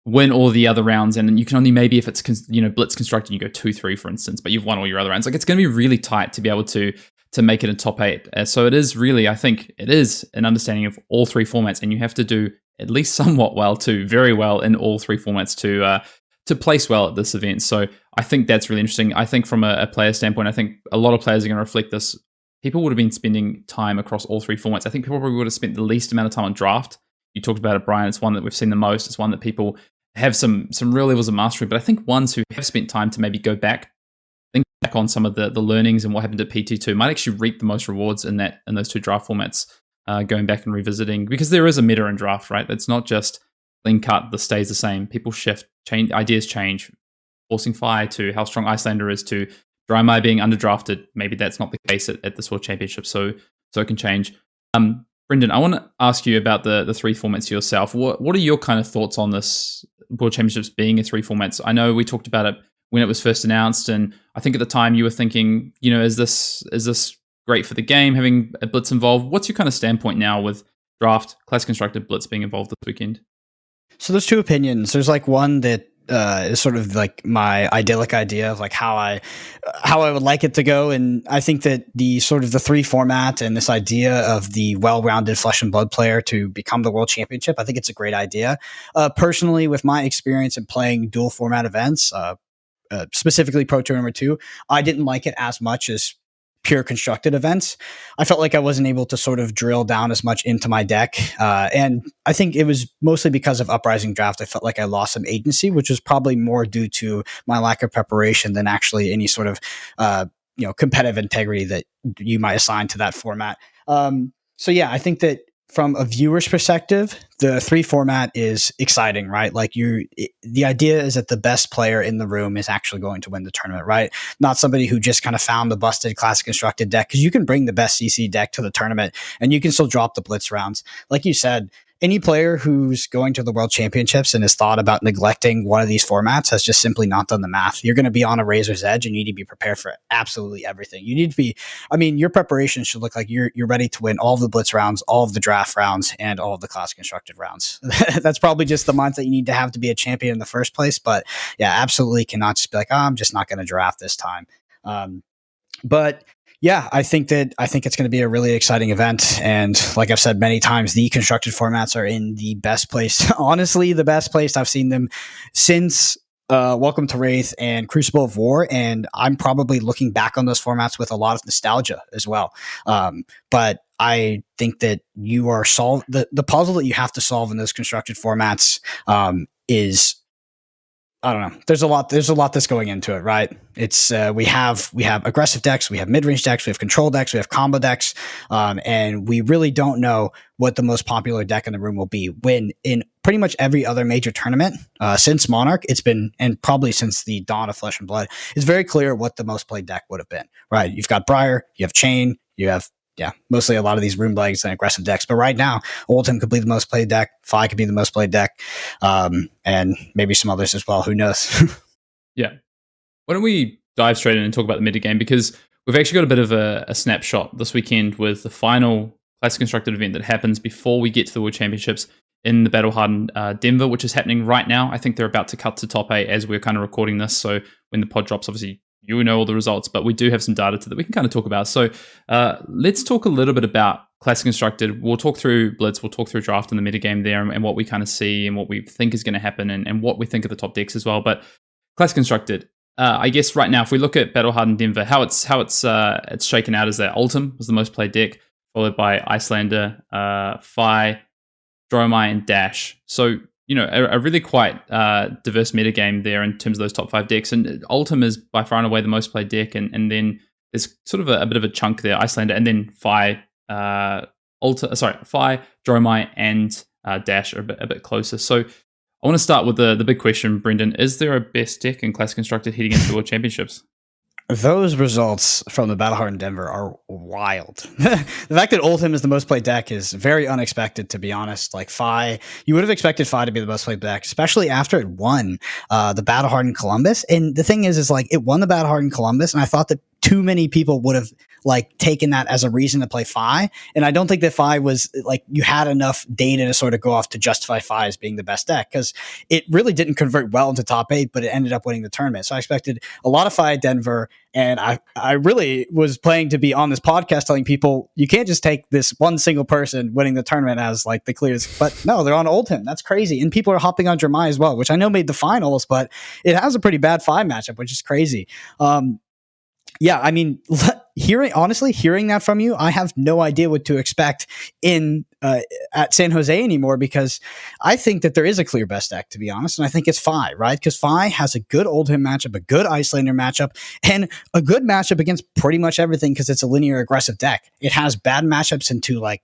win all the other rounds. And you can only, maybe if it's blitz constructed, you go 2-3, for instance, but you've won all your other rounds. Like, it's going to be really tight to be able to make it a top 8. So it is really, I think it is an understanding of all 3 formats, and you have to do at least somewhat well to very well in all 3 formats to place well at this event. So I think that's really interesting. I think from a player standpoint, I think a lot of players are going to reflect this. People would have been spending time across all 3 formats. I think people probably would have spent the least amount of time on draft. You talked about it, Bryan. It's one that we've seen the most. It's one that people have some real levels of mastery. But I think ones who have spent time to maybe go back, think back on some of the learnings and what happened at PT2 might actually reap the most rewards in those 2 draft formats, going back and revisiting, because there is a meta in draft, right? It's not just clean cut that stays the same. People shift, change, ideas change. Forcing Phi to how strong Icelander is to Dromai being underdrafted. Maybe that's not the case at this World Championship, so it can change. Brendan, I want to ask you about the 3 formats yourself. What are your kind of thoughts on this World Championships being a 3 formats? I know we talked about it when it was first announced, and I think at the time you were thinking, is this great for the game, having a blitz involved? What's your kind of standpoint now with draft, class constructed blitz being involved this weekend? So there's 2 opinions. There's like one that is sort of like my idyllic idea of like how I would like it to go. And I think that the sort of the 3 format and this idea of the well-rounded Flesh and Blood player to become the world championship, I think it's a great idea. Personally, with my experience in playing dual format events, specifically Pro Tour 2, I didn't like it as much as pure constructed events. I felt like I wasn't able to sort of drill down as much into my deck. And I think it was mostly because of Uprising Draft. I felt like I lost some agency, which was probably more due to my lack of preparation than actually any sort of, competitive integrity that you might assign to that format. So yeah, I think that from a viewer's perspective, the 3 format is exciting, right? Like the idea is that the best player in the room is actually going to win the tournament, right? Not somebody who just kind of found the busted classic constructed deck, because you can bring the best CC deck to the tournament and you can still drop the blitz rounds. Like you said, any player who's going to the World Championships and has thought about neglecting one of these formats has just simply not done the math. You're going to be on a razor's edge and you need to be prepared for absolutely everything. You need to be, your preparation should look like you're ready to win all of the blitz rounds, all of the draft rounds, and all of the class constructed rounds. That's probably just the mindset you need to have to be a champion in the first place. But yeah, absolutely cannot just be like, I'm just not going to draft this time. But yeah, I think it's going to be a really exciting event. And like I've said many times, the constructed formats are in the best place. Honestly, the best place I've seen them since Welcome to Wraith and Crucible of War. And I'm probably looking back on those formats with a lot of nostalgia as well. But I think that you are the puzzle that you have to solve in those constructed formats is, I don't know. There's a lot that's going into it, right? It's we have aggressive decks, we have mid-range decks, we have control decks, we have combo decks, and we really don't know what the most popular deck in the room will be. When in pretty much every other major tournament since Monarch, it's been, and probably since the dawn of Flesh and Blood, it's very clear what the most played deck would have been, right? You've got Briar, you have Chain, you have mostly a lot of these Rune Legs and aggressive decks. But right now, Oldhim could be the most played deck. Fi could be the most played deck. And maybe some others as well. Who knows? Yeah. Why don't we dive straight in and talk about the metagame? Because we've actually got a bit of a snapshot this weekend with the final Classic Constructed event that happens before we get to the World Championships in the Battle-Hardened Denver, which is happening right now. I think they're about to cut to top 8 as we're kind of recording this. So when the pod drops, obviously, you know all the results, but we do have some data that we can kind of talk about. So let's talk a little bit about Classic Constructed. We'll talk through Blitz, we'll talk through Draft and the metagame there and what we kind of see and what we think is going to happen and what we think of the top decks as well. But Classic Constructed, I guess right now, if we look at Battle-Hardened Denver, how it's shaken out is that Ultim was the most played deck, followed by Icelander, Fi, Dromai, and Dash. So a really quite diverse metagame there in terms of those top 5 decks. And Ultim is by far and away the most played deck. And then there's sort of a bit of a chunk there, Icelander, and then Fi, Fi, Dromai, and Dash are a bit closer. So I want to start with the big question, Brendan. Is there a best deck in Classic Constructed heading into the World Championships? Those results from the Battle-Hardened Denver are wild. The fact that Oldhim is the most played deck is very unexpected, to be honest. Like Fi, you would have expected Fi to be the most played deck, especially after it won the Battle-Hardened Columbus. And the thing is like it won the Battle-Hardened Columbus, and I thought that too many people would have like taken that as a reason to play Fi. And I don't think that Fi was like you had enough data to sort of go off to justify Fi as being the best deck, because it really didn't convert well into top 8, but it ended up winning the tournament. So I expected a lot of Fi at Denver. And I really was planning to be on this podcast telling people you can't just take this one single person winning the tournament as like the clearest. But no, they're on Oldhim. That's crazy. And people are hopping on Dromai as well, which I know made the finals, but it has a pretty bad Fi matchup, which is crazy. Yeah, I mean, hearing that from you, I have no idea what to expect in at San Jose anymore, because I think that there is a clear best deck, to be honest, and I think it's Fi, right? Because Fi has a good Oldhim matchup, a good Icelander matchup, and a good matchup against pretty much everything because it's a linear aggressive deck. It has bad matchups into like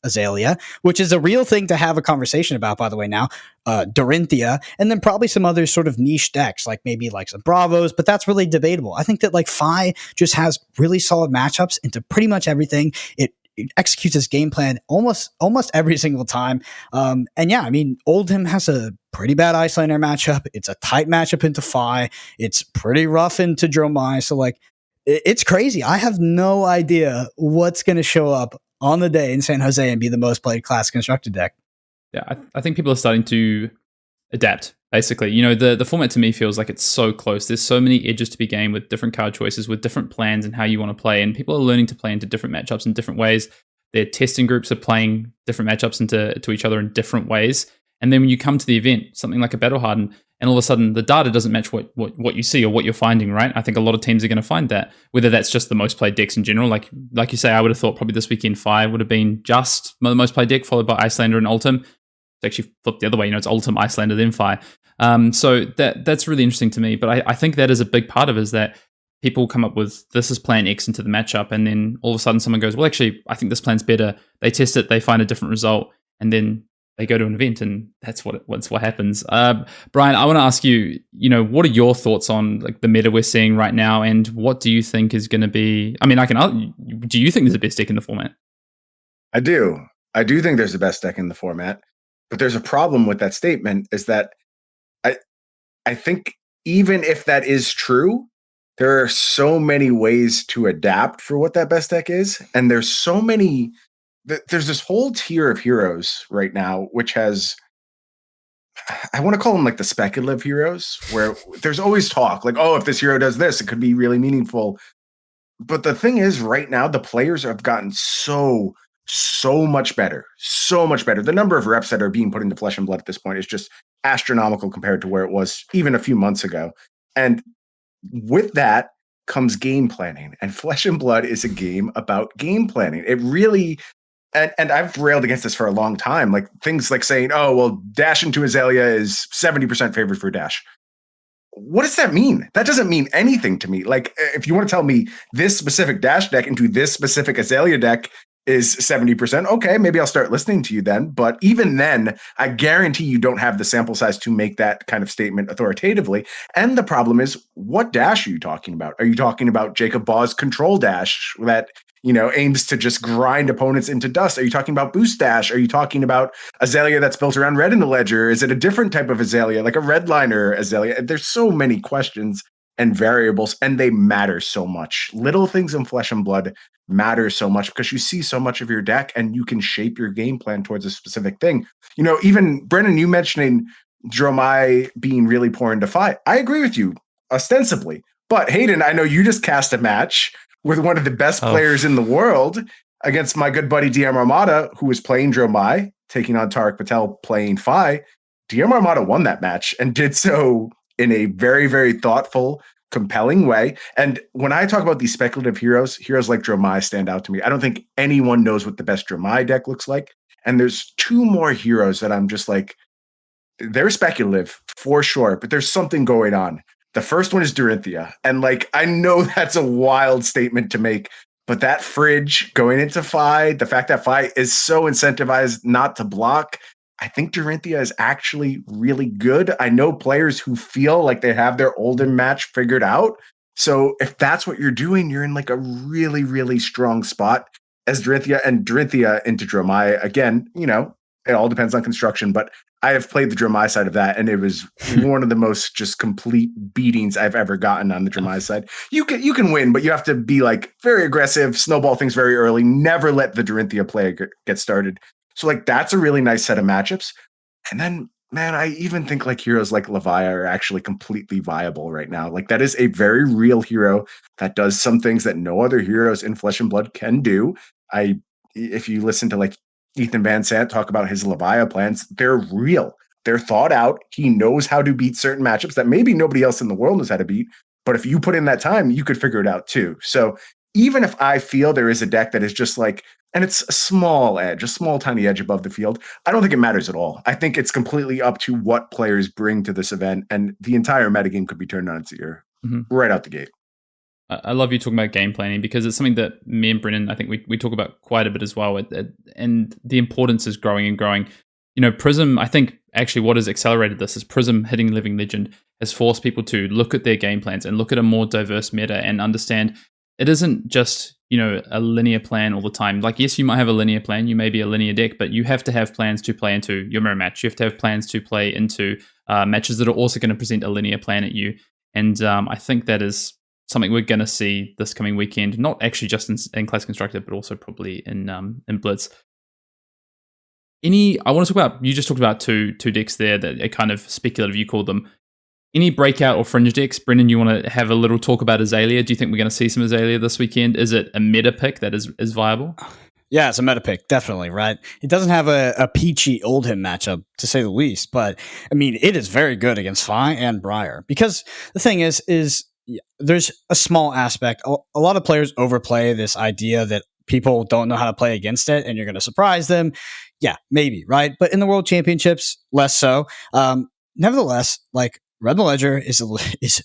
Azalea, which is a real thing to have a conversation about, by the way, now, Dorinthia, and then probably some other sort of niche decks, like maybe like some Bravos, but that's really debatable. I think that like Fi just has really solid matchups into pretty much everything. It executes his game plan almost every single time. And yeah, I mean, Oldhim has a pretty bad Icelander matchup. It's a tight matchup into Fi. It's pretty rough into Dromai. So like, it's crazy. I have no idea what's going to show up on the day in San Jose and be the most played class constructed deck. Yeah, I think people are starting to adapt Basically, the format to me feels like it's so close. There's so many edges to be gained with different card choices, with different plans and how you want to play. And people are learning to play into different matchups in different ways. Their testing groups are playing different matchups into each other in different ways. And then when you come to the event, something like a Battle Hardened, and all of a sudden the data doesn't match what you see or what you're finding, right? I think a lot of teams are going to find that, whether that's just the most played decks in general. Like you say, I would have thought probably this weekend 5 would have been just the most played deck, followed by Icelander and Ultim. It's actually flipped the other way. It's Ultim, Icelander, then Fi. So that's really interesting to me. But I think that is a big part of it, is that people come up with, this is plan X into the matchup, and then all of a sudden someone goes, well, actually, I think this plan's better. They test it, they find a different result, and then they go to an event, and that's what happens. Bryan, I want to ask you, what are your thoughts on like the meta we're seeing right now, and what do you think is going to be? I mean, do you think there's the best deck in the format? I do think there's the best deck in the format, but there's a problem with that statement, is that I think even if that is true, there are so many ways to adapt for what that best deck is, and there's this whole tier of heroes right now, which has, I want to call them like the speculative heroes, where there's always talk like, oh, if this hero does this, it could be really meaningful. But the thing is, right now, the players have gotten so much better. The number of reps that are being put into Flesh and Blood at this point is just astronomical compared to where it was even a few months ago. And with that comes game planning. And Flesh and Blood is a game about game planning. It really, and I've railed against this for a long time. Like things like saying, oh, well, dash into Azalea is 70% favored for dash. What does that mean? That doesn't mean anything to me. Like, if you want to tell me this specific dash deck into this specific Azalea deck is 70%, okay, maybe I'll start listening to you then. But even then, I guarantee you don't have the sample size to make that kind of statement authoritatively. And the problem is, what dash are you talking about? Are you talking about Jacob Baugh's control dash that aims to just grind opponents into dust? Are you talking about boost dash? Are you talking about Azalea that's built around red in the ledger? Is it a different type of Azalea, like a redliner Azalea? There's so many questions and variables, and they matter so much. Little things in Flesh and Blood matter so much because you see so much of your deck and you can shape your game plan towards a specific thing. Even Brennan, you mentioning Dromai being really poor into Fi. I agree with you ostensibly, but Hayden, I know you just cast a match with one of the best players in the world against my good buddy DM Armada, who was playing Dromai, taking on Tariq Patel playing Fi. DM Armada won that match and did so in a very, very thoughtful, compelling way. And when I talk about these speculative heroes like Dromai stand out to me. I don't think anyone knows what the best Dromai deck looks like. And there's 2 more heroes that I'm just like, they're speculative for sure, but there's something going on. The first one is Dorinthia. And I know that's a wild statement to make, but that fridge going into Fi, the fact that Fi is so incentivized not to block, I think Dorinthia is actually really good. I know players who feel like they have their Olden match figured out. So if that's what you're doing, you're in a really, really strong spot as Dorinthia, and Dorinthia into Dromai. Again, it all depends on construction, but I have played the Dromai side of that, and it was one of the most just complete beatings I've ever gotten on the Dromai side. You can win, but you have to be very aggressive, snowball things very early, never let the Dorinthia play get started. So that's a really nice set of matchups. And then, man, I even think heroes like Levia are actually completely viable right now. That is a very real hero that does some things that no other heroes in Flesh and Blood can do. If you listen to Ethan Van Sant talk about his Levia plans, they're real. They're thought out. He knows how to beat certain matchups that maybe nobody else in the world knows how to beat. But if you put in that time, you could figure it out too. So even if I feel there is a deck that is just and it's a small edge, a small tiny edge above the field, I don't think it matters at all. I think it's completely up to what players bring to this event, and the entire metagame could be turned on its ear right out the gate. I love you talking about game planning, because it's something that me and Brennan, I think we talk about quite a bit as well. And the importance is growing and growing. Prism, I think actually what has accelerated this is Prism hitting Living Legend has forced people to look at their game plans and look at a more diverse meta and understand it isn't just, a linear plan all the time. Yes, you might have a linear plan, you may be a linear deck, but you have to have plans to play into your mirror match. You have to have plans to play into matches that are also going to present a linear plan at you. And I think that is something we're going to see this coming weekend, not actually just in Classic Constructed, but also probably in Blitz. I want to talk about, you just talked about two decks there that are kind of speculative, you call them. Any breakout or fringe decks? Brendan, you want to have a little talk about Azalea? Do you think we're going to see some Azalea this weekend? Is it a meta pick that is viable? Yeah, it's a meta pick, definitely, right? It doesn't have a peachy Oldhim matchup, to say the least, but, I mean, it is very good against Fi and Briar. Because the thing is there's a small aspect. A lot of players overplay this idea that people don't know how to play against it, and you're going to surprise them. Yeah, maybe, right? But in the World Championships, less so. Nevertheless, like, Red Ledger is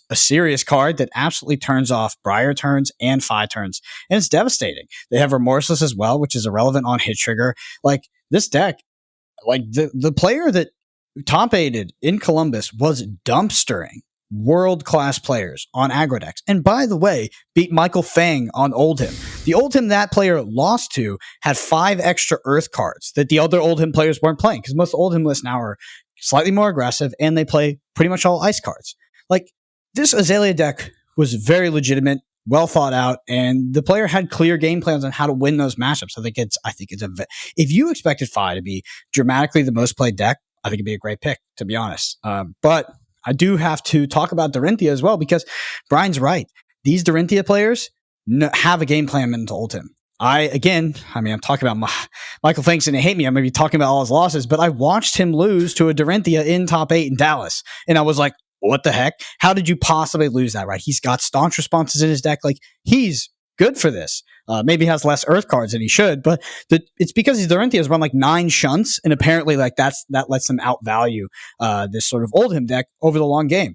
a serious card that absolutely turns off Briar turns and Fi turns, and it's devastating. They have Remorseless as well, which is irrelevant on hit trigger. Like, this deck, like, the player that top aided in Columbus was dumpstering world-class players on aggro decks. And by the way, beat Michael Fang on Oldhim. The Oldhim that player lost to had 5 extra Earth cards that the other Oldhim players weren't playing, because most Oldhim lists now are slightly more aggressive, and they play pretty much all ice cards. Like, this Azalea deck was very legitimate, well thought out, and the player had clear game plans on how to win those matchups. I think it's if you expected Fi to be dramatically the most played deck, I think it'd be a great pick, to be honest. But I do have to talk about Dorinthia as well, because Brian's right. These Dorinthia players have a game plan into Oldhim. I'm talking about Michael Fang's going to hate me. I'm going to be talking about all his losses, but I watched him lose to a Dorinthia in top 8 in Dallas. And I was like, what the heck? How did you possibly lose that, right? He's got staunch responses in his deck. Like, he's good for this. Maybe has less Earth cards than he should, but it's because his Dorinthia has run like 9 shunts, and apparently like that lets him outvalue this sort of Oldhim deck over the long game.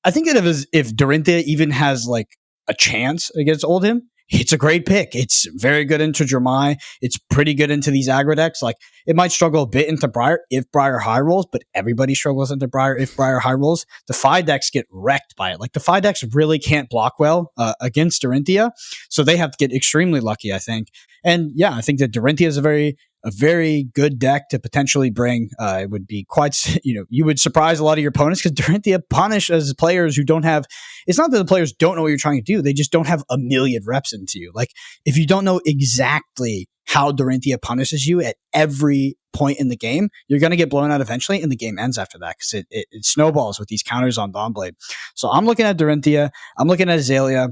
I think that if Dorinthia even has like a chance against Oldhim, it's a great pick. It's very good into Dramai. It's pretty good into these aggro decks. Like, it might struggle a bit into Briar if Briar high rolls, but everybody struggles into Briar if Briar high rolls. The Fi decks get wrecked by it. Like, the Fi decks really can't block well against Dorinthia, so they have to get extremely lucky, I think. And yeah, I think that Dorinthia is a very good deck to potentially bring. It would be quite, you would surprise a lot of your opponents, because Dorinthia punishes players who don't have, it's not that the players don't know what you're trying to do. They just don't have a million reps into you. Like, if you don't know exactly how Dorinthia punishes you at every point in the game, you're going to get blown out eventually, and the game ends after that, because it snowballs with these counters on Dawnblade. So I'm looking at Dorinthia. I'm looking at Azalea.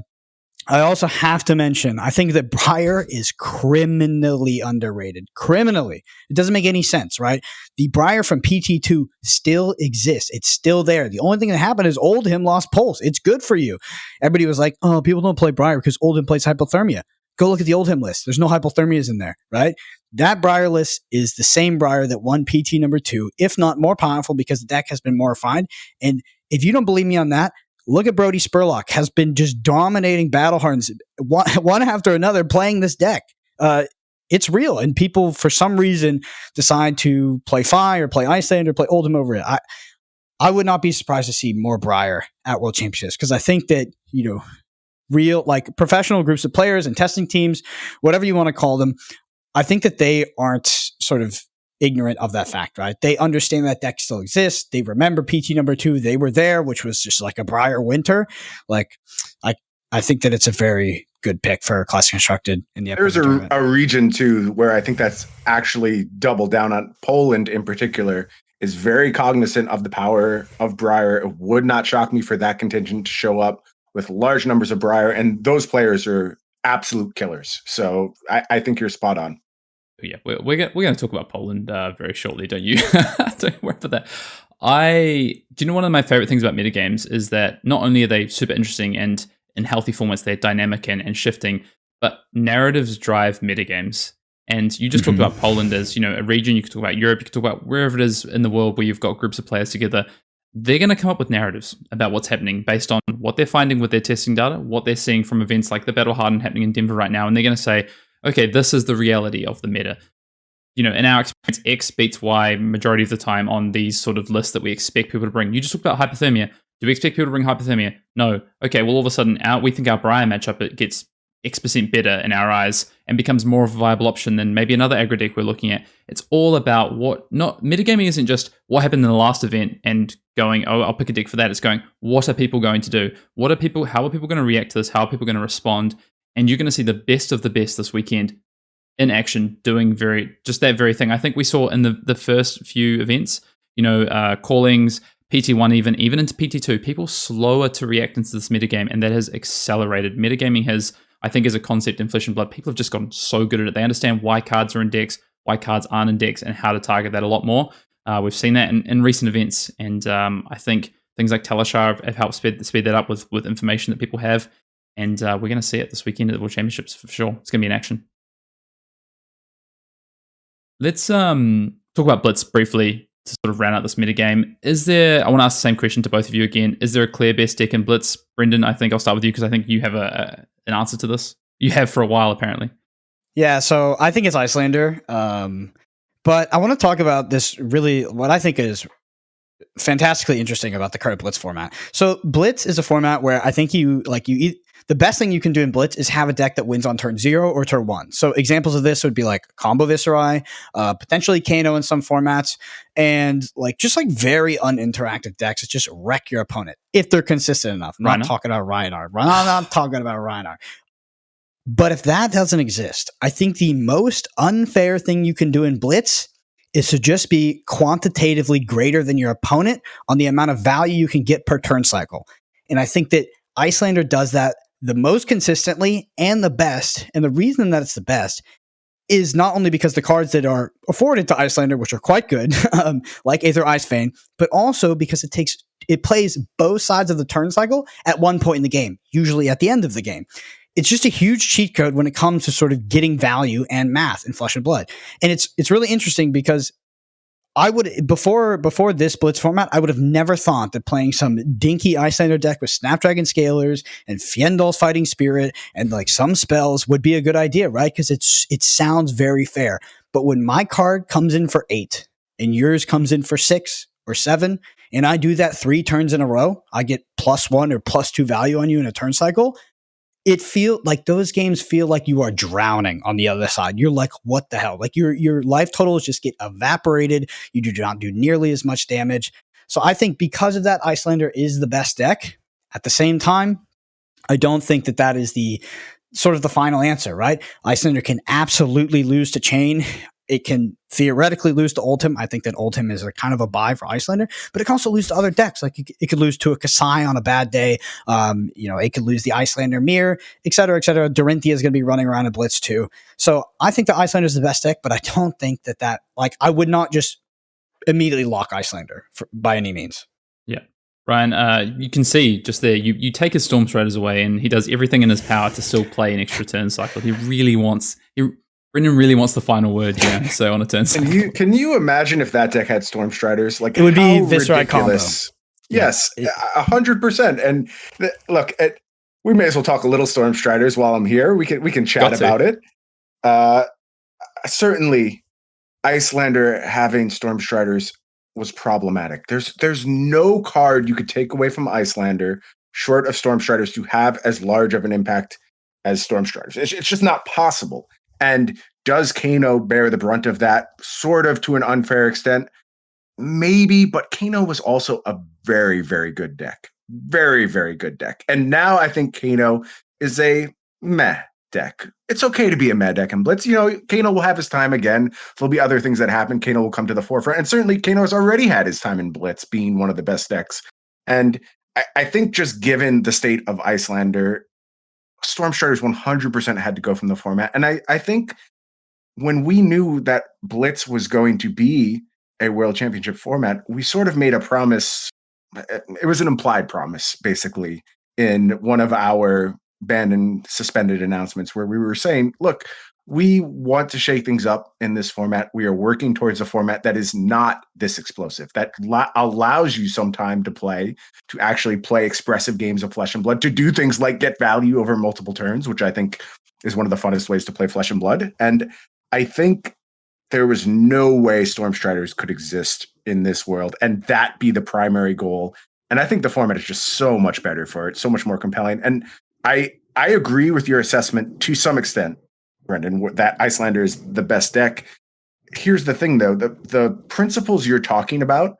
I also have to mention, I think that Briar is criminally underrated. Criminally. It doesn't make any sense, right? The Briar from PT2 still exists. It's still there. The only thing that happened is Oldhim lost Pulse. It's good for you. Everybody was like, oh, people don't play Briar because Oldhim plays Hypothermia. Go look at the Oldhim list. There's no Hypothermias in there, right? That Briar list is the same Briar that won PT number 2, if not more powerful, because the deck has been more refined. And if you don't believe me on that, look at Brody Spurlock, has been just dominating Battle Hardens one after another playing this deck. It's real, and people, for some reason, decide to play Fi or play Iceland or play Oldhim over it. I would not be surprised to see more Briar at World Championships, because I think that, real, like, professional groups of players and testing teams, whatever you want to call them, I think that they aren't sort of ignorant of that fact, right? They understand that deck still exists. They remember PT number 2. They were there, which was just like a Briar winter. Like, I think that it's a very good pick for Classic Constructed in the There's a region too where I think that's actually doubled down on. Poland in particular is very cognizant of the power of Briar. It would not shock me for that contingent to show up with large numbers of Briar, and those players are absolute killers. So I think you're spot on. Yeah, we're going to talk about Poland very shortly, don't you? Don't worry about that. Do you know, one of my favorite things about metagames is that not only are they super interesting and in healthy formats, they're dynamic and shifting, but narratives drive metagames. And you just talked about Poland as, a region. You could talk about Europe. You could talk about wherever it is in the world where you've got groups of players together. They're going to come up with narratives about what's happening based on what they're finding with their testing data, what they're seeing from events like the Battle Hardened happening in Denver right now. And they're going to say, okay, this is the reality of the meta. In our experience, X beats Y majority of the time on these sort of lists that we expect people to bring. You just talked about Hypothermia. Do we expect people to bring Hypothermia? No. Okay, well, all of a sudden, we think our Briar matchup, it gets X% better in our eyes and becomes more of a viable option than maybe another aggro deck we're looking at. It's all about metagaming isn't just what happened in the last event and going, oh, I'll pick a deck for that. It's going, what are people going to do? How are people going to react to this? How are people going to respond? And you're going to see the best of the best this weekend in action doing just that very thing. I think we saw in the first few events, callings, PT1 even into PT2, people slower to react into this metagame, and that has accelerated. Metagaming has, I think, as a concept in Flesh and Blood, people have just gotten so good at it. They understand why cards are in decks, why cards aren't in decks, and how to target that a lot more. We've seen that in recent events, and I think things like Talishar have helped speed that up with information that people have, and we're going to see it this weekend at the World Championships for sure. It's going to be in action. Let's talk about Blitz briefly to sort of round out this metagame. I want to ask the same question to both of you again. Is there a clear best deck in Blitz? Brendan, I think I'll start with you because I think you have an answer to this. You have for a while, apparently. Yeah, so I think it's Icelander. But I want to talk about this really, what I think is fantastically interesting about the current Blitz format. So Blitz is a format where I think the best thing you can do in Blitz is have a deck that wins on turn 0 or turn 1. So examples of this would be like Combo Viscerai, potentially Kano in some formats, and just very uninteractive decks that just wreck your opponent if they're consistent enough. I'm not talking about Reinhardt. I'm not talking about Reinhardt. But if that doesn't exist, I think the most unfair thing you can do in Blitz is to just be quantitatively greater than your opponent on the amount of value you can get per turn cycle. And I think that Icelander does that the most consistently and the best. And the reason that it's the best is not only because the cards that are afforded to Icelander, which are quite good, like Aether Icebane, but also because it plays both sides of the turn cycle at one point in the game, usually at the end of the game. It's just a huge cheat code when it comes to sort of getting value and math in Flesh and Blood. And it's really interesting because I would, before this Blitz format, I would have never thought that playing some dinky Icelander deck with Snapdragon Scalers and Fjendal's Fighting Spirit and some spells would be a good idea, right? Because it sounds very fair. But when my card comes in for 8 and yours comes in for 6 or 7, and I do that 3 turns in a row, I get +1 or +2 value on you in a turn cycle. It feels like those games feel like you are drowning on the other side. You're like, what the hell? Your life totals just get evaporated. You do not do nearly as much damage. So I think because of that, Icelander is the best deck. At the same time, I don't think that is the sort of the final answer, right? Icelander can absolutely lose to Chain. It can theoretically lose to Oldhim. I think that Oldhim is a kind of a buy for Icelander, but it can also lose to other decks. It could lose to a Kasai on a bad day. It could lose the Icelander Mirror, et cetera, et cetera. Dorinthia is going to be running around in Blitz too. So I think that Icelander is the best deck, but I don't think that I would not just immediately lock Icelander by any means. Yeah. Ryan, you can see just there, you take his Storm Striders away and he does everything in his power to still play an extra turn cycle. Brendan really wants the final word, so on a turn cycle. Can you imagine if that deck had Storm Striders? It would be Viscerai combo. Yes, 100%. And look, we may as well talk a little Storm Striders while I'm here. We can chat about it. Certainly, Icelander having Storm Striders was problematic. There's no card you could take away from Icelander short of Storm Striders to have as large of an impact as Storm Striders. It's just not possible. And does Kano bear the brunt of that sort of to an unfair extent? Maybe, but Kano was also a very, very good deck. Very, very good deck. And now I think Kano is a meh deck. It's okay to be a meh deck in Blitz. Kano will have his time again. There'll be other things that happen. Kano will come to the forefront. And certainly Kano has already had his time in Blitz, being one of the best decks. And I think just given the state of Icelander, Storm Striders 100% had to go from the format. And I think when we knew that Blitz was going to be a World Championship format, we sort of made a promise. It was an implied promise, basically, in one of our banned and suspended announcements where we were saying, look, we want to shake things up in this format. We are working towards a format that is not this explosive, that allows you some time to actually play expressive games of Flesh and Blood, to do things like get value over multiple turns, which I think is one of the funnest ways to play Flesh and Blood. And I think there was no way Storm Striders could exist in this world and that be the primary goal. And I think the format is just so much better for it, so much more compelling. And I agree with your assessment to some extent, Brendan, that Icelander is the best deck. Here's the thing, though. The principles you're talking about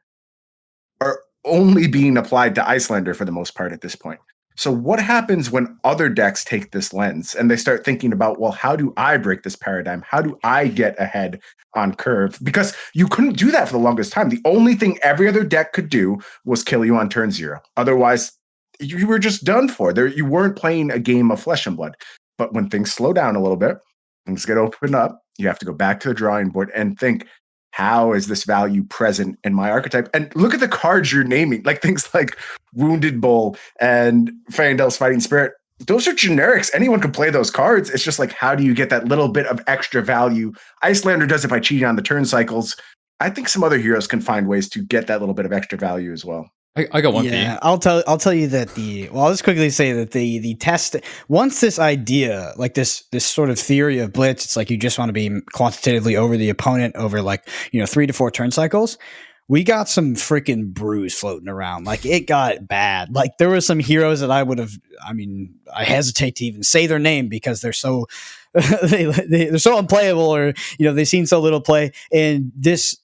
are only being applied to Icelander for the most part at this point. So what happens when other decks take this lens and they start thinking about, well, how do I break this paradigm? How do I get ahead on curve? Because you couldn't do that for the longest time. The only thing every other deck could do was kill you on turn 0. Otherwise, you were just done for. There, you weren't playing a game of flesh and blood. But when things slow down a little bit, things get opened up, you have to go back to the drawing board and think, how is this value present in my archetype? And look at the cards you're naming, like things like Wounded Bull and Faendal's Fighting Spirit. Those are generics. Anyone can play those cards. It's just like, how do you get that little bit of extra value? Icelander does it by cheating on the turn cycles. I think some other heroes can find ways to get that little bit of extra value as well. I got one for you. I'll tell you that I'll just quickly say that the test, once this idea, like this sort of theory of blitz, it's like you just want to be quantitatively over the opponent over 3 to 4 turn cycles. We got some freaking brews floating around. Like, it got bad. Like, there were some heroes that I hesitate to even say their name because they're so they're so unplayable, or they've seen so little play. And this,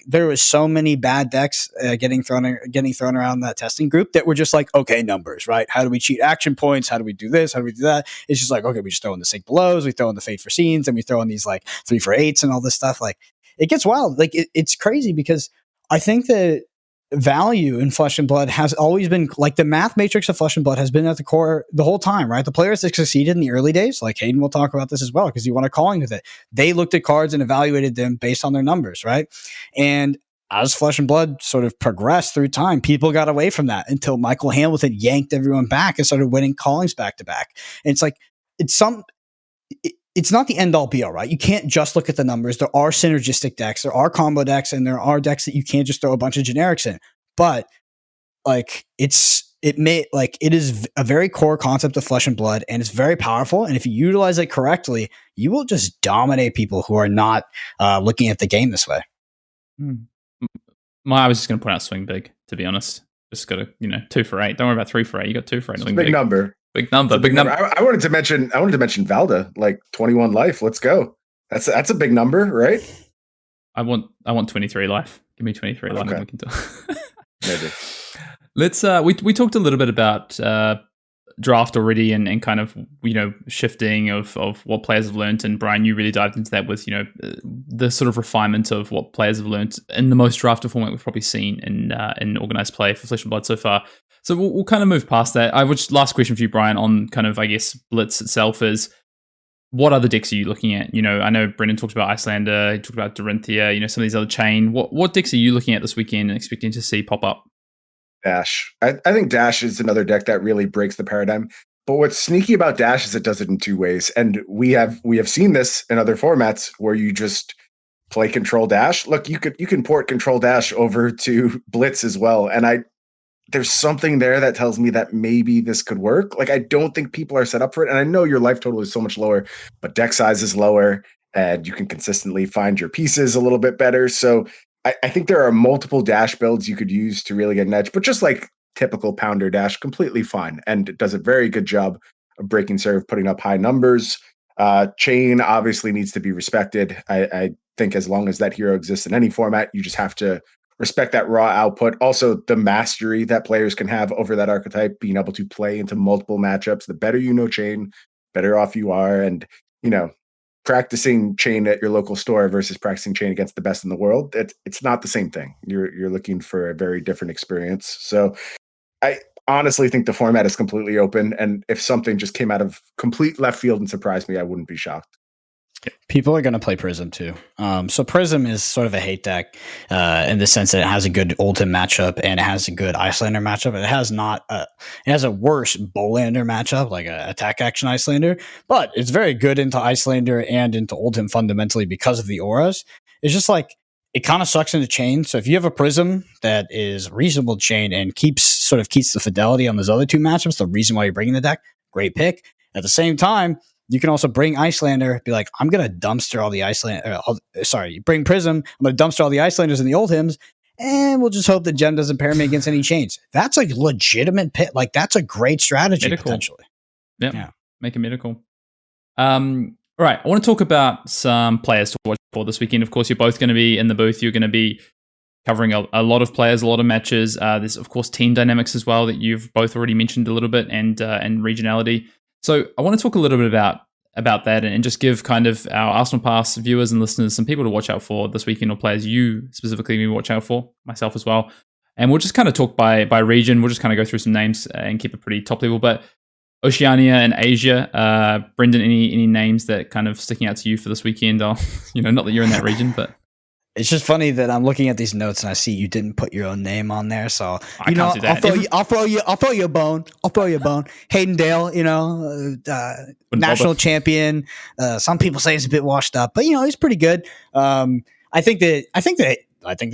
there was so many bad decks getting thrown around that testing group that were just like, okay, numbers, right? How do we cheat action points? How do we do this? How do we do that? It's just like, okay, we just throw in the sink belows, we throw in the fate for scenes, and we throw in these 3 for 8s and all this stuff. Like, it gets wild. Like, it's crazy because I think that value in Flesh and Blood has always been, the math matrix of Flesh and Blood has been at the core the whole time, right? The players that succeeded in the early days, like Hayden will talk about this as well, because you want to calling with it. They looked at cards and evaluated them based on their numbers, right? And as Flesh and Blood sort of progressed through time, people got away from that until Michael Hamilton yanked everyone back and started winning callings back to back. And it's like, it's not the end all be all, right? You can't just look at the numbers. There are synergistic decks, there are combo decks, and there are decks that you can't just throw a bunch of generics in. But it is a very core concept of Flesh and Blood, and it's very powerful. And if you utilize it correctly, you will just dominate people who are not looking at the game this way. I was just going to point out Swing Big, to be honest. Just got 2 for 8. Don't worry about 3 for 8. You got 2 for 8. It's a big number. Big number. I wanted to mention Valda, 21 life. Let's go. That's a big number, right? I want 23 life. Give me 23 life. Okay. We can talk. Maybe. Let's we talked a little bit about draft already and kind of shifting of what players have learned, and Bryan, you really dived into that with the sort of refinement of what players have learned in the most drafted format we've probably seen in organized play for Flesh and Blood so far. So we'll kind of move past that. Last question for you, Bryan, on kind of, I guess, Blitz itself is, what other decks are you looking at? I know Brendan talked about Icelander, he talked about Dorinthia, some of these other chain. What decks are you looking at this weekend and expecting to see pop up? Dash. I think Dash is another deck that really breaks the paradigm. But what's sneaky about Dash is it does it in 2 ways. And we have seen this in other formats where you just play Control Dash. Look, you can port Control Dash over to Blitz as well. And there's something there that tells me that maybe this could work. I don't think people are set up for it. And I know your life total is so much lower, but deck size is lower and you can consistently find your pieces a little bit better. So I think there are multiple Dash builds you could use to really get an edge, but just like typical Pounder Dash, completely fine. And it does a very good job of breaking serve, putting up high numbers. Chain obviously needs to be respected. I think as long as that hero exists in any format, you just have to respect that raw output. Also, the mastery that players can have over that archetype, being able to play into multiple matchups. The better you know Chain, better off you are. And, practicing Chain at your local store versus practicing Chain against the best in the world, it's not the same thing. You're looking for a very different experience. So I honestly think the format is completely open. And if something just came out of complete left field and surprised me, I wouldn't be shocked. People are going to play Prism too. So Prism is sort of a hate deck in the sense that it has a good Oldhim matchup and it has a good Icelander matchup. It has a worse Bolander matchup, like a attack action Icelander, but it's very good into Icelander and into Oldhim fundamentally because of the auras. It's just it kind of sucks into Chain. So if you have a Prism that is reasonable Chain and keeps the fidelity on those other 2 matchups, the reason why you're bringing the deck, great pick. At the same time, you can also bring Icelander, be like, I'm going to dumpster all the bring Prism, I'm going to dumpster all the Icelanders and the Oldhims, and we'll just hope that Gem doesn't pair me against any chains. That's a legitimate pit. That's a great strategy, potentially. Yeah. Make it medical. All right, I want to talk about some players to watch for this weekend. Of course, you're both going to be in the booth. You're going to be covering a lot of players, a lot of matches. There's of course team dynamics as well that you've both already mentioned a little bit, and regionality. So I want to talk a little bit about that and just give kind of our Arsenal Pass viewers and listeners some people to watch out for this weekend, or players you specifically maybe watch out for, myself as well. And we'll just kind of talk by region. We'll just kind of go through some names and keep it pretty top level. But Oceania and Asia, Brendan, any names that kind of sticking out to you for this weekend? Or, not that you're in that region, but it's just funny that I'm looking at these notes and I see you didn't put your own name on there. So I'll throw you a bone. I'll throw you a bone. Hayden Dale, national champion. Some people say he's a bit washed up, but he's pretty good. I think that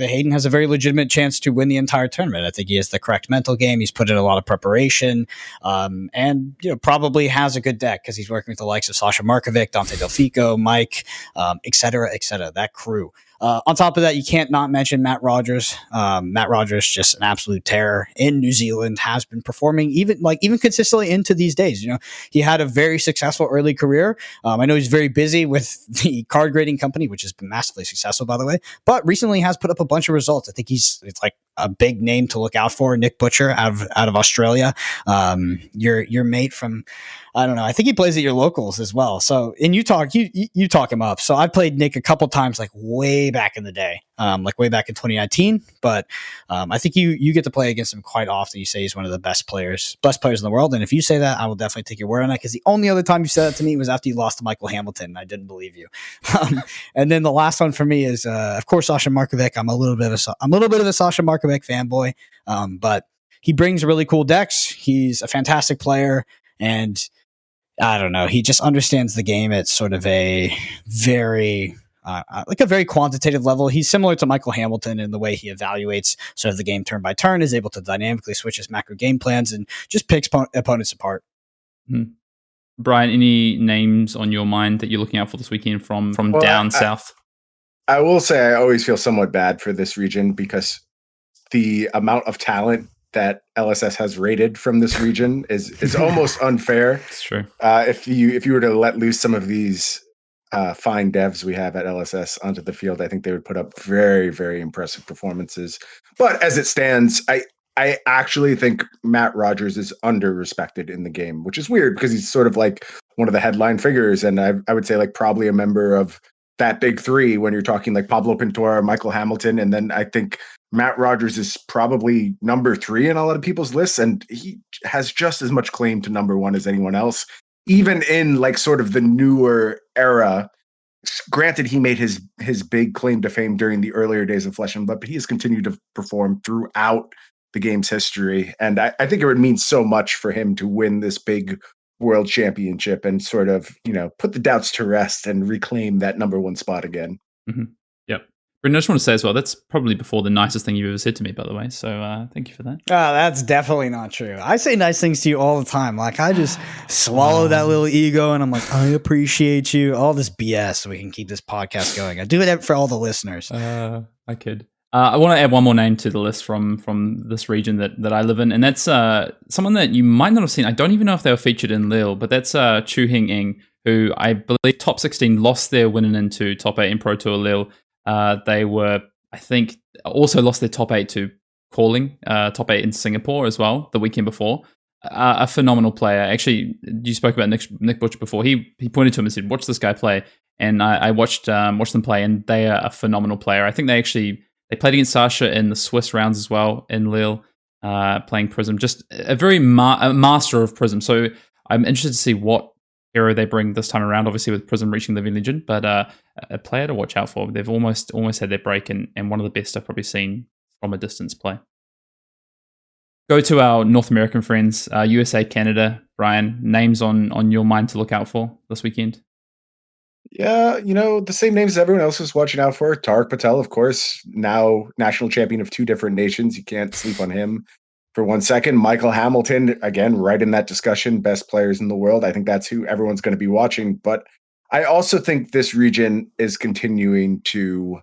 Hayden has a very legitimate chance to win the entire tournament. I think he has the correct mental game. He's put in a lot of preparation, and probably has a good deck because he's working with the likes of Sasha Markovic, Dante Delfico, Mike, et cetera, that crew. On top of that, you can't not mention Matt Rogers. Matt Rogers, just an absolute terror in New Zealand, has been performing even consistently into these days. He had a very successful early career. I know he's very busy with the card grading company, which has been massively successful, by the way, but recently has put up a bunch of results. I think it's like a big name to look out for. Nick Butcher out of Australia. Your mate from, I don't know, I think he plays at your locals as well. So, and you talk him up. So I played Nick a couple times, like way back in the day, like way back in 2019. But I think you get to play against him quite often. You say he's one of the best players in the world. And if you say that, I will definitely take your word on that, because the only other time you said that to me was after you lost to Michael Hamilton, and I didn't believe you. And then the last one for me is, of course, Sasha Markovic. I'm a little bit of a Sasha Markovic fanboy, but he brings really cool decks. He's a fantastic player, and I don't know, he just understands the game at sort of a very quantitative level. He's similar to Michael Hamilton in the way he evaluates sort of the game turn by turn, is able to dynamically switch his macro game plans and just picks opponents apart. Mm-hmm. Bryan, any names on your mind that you're looking out for this weekend from down south? I will say I always feel somewhat bad for this region because the amount of talent that LSS has rated from this region is almost unfair. It's true. If you were to let loose some of these fine devs we have at LSS onto the field, I think they would put up very, very impressive performances. But as it stands, I actually think Matt Rogers is under-respected in the game, which is weird because he's sort of like one of the headline figures, and I would say like probably a member of that big three when you're talking like Pablo Pintora, Michael Hamilton, and then I think Matt Rogers is probably number 3 in a lot of people's lists, and he has just as much claim to number 1 as anyone else, even in like sort of the newer era. Granted, he made his big claim to fame during the earlier days of Flesh and Blood, but he has continued to perform throughout the game's history, and I think it would mean so much for him to win this big world championship and sort of, put the doubts to rest and reclaim that number 1 spot again. Mm-hmm. Yep. Brendan, I just want to say as well, that's probably before the nicest thing you've ever said to me, by the way. So thank you for that. Oh, that's definitely not true. I say nice things to you all the time. Like, I just swallow that little ego and I'm like, I appreciate you. All this BS so we can keep this podcast going. I do it for all the listeners. I kid. I want to add one more name to the list from this region that I live in, and that's someone that you might not have seen. I don't even know if they were featured in Lille, but that's Chu Hing Ing, who I believe top 16 lost their winning into top 8 in Pro Tour Lille. They were, I think, also lost their top 8 to Calling, top 8 in Singapore as well the weekend before. A phenomenal player. Actually, you spoke about Nick Butcher before. He pointed to him and said, "Watch this guy play." And I watched them play, and they are a phenomenal player. I think they played against Sasha in the Swiss rounds as well in Lille, playing Prism. Just a very master of Prism. So I'm interested to see what hero they bring this time around, obviously with Prism reaching Living Legend, but a player to watch out for. They've almost had their break, and one of the best I've probably seen from a distance play. Go to our North American friends, USA, Canada. Bryan, names on your mind to look out for this weekend? Yeah, the same names everyone else is watching out for. Tariq Patel, of course, now national champion of 2 different nations. You can't sleep on him for 1 second. Michael Hamilton, again, right in that discussion, best players in the world. I think that's who everyone's going to be watching. But I also think this region is continuing to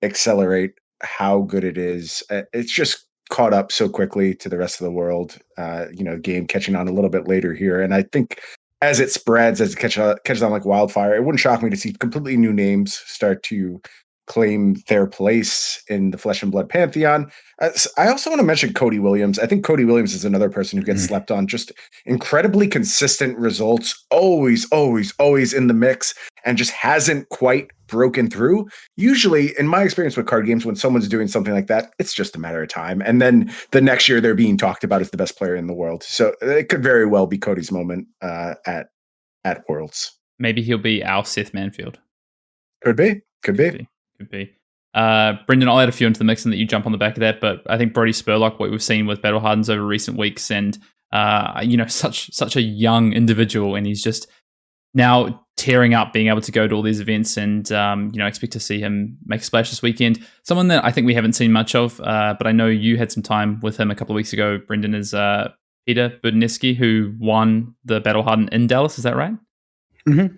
accelerate how good it is. It's just caught up so quickly to the rest of the world. Game catching on a little bit later here. And I think as it spreads, as it catches on like wildfire, it wouldn't shock me to see completely new names start to claim their place in the Flesh and Blood pantheon. I also want to mention Cody Williams. I think Cody Williams is another person who gets slept on. Just incredibly consistent results, always in the mix, and just hasn't quite broken through. Usually, in my experience with card games, when someone's doing something like that, it's just a matter of time. And then the next year, they're being talked about as the best player in the world. So it could very well be Cody's moment at Worlds. Maybe he'll be our Seth Manfield. Could be. Brendan, I'll add a few into the mix and that you jump on the back of that, but I think Brody Spurlock, what we've seen with Battle Hardens over recent weeks, and such a young individual, and he's just now tearing up, being able to go to all these events, and expect to see him make a splash this weekend. Someone that I think we haven't seen much of, but I know you had some time with him a couple of weeks ago, Brendan, is Peter Budniski, who won the Battle Harden in Dallas. Is that right? Mm-hmm.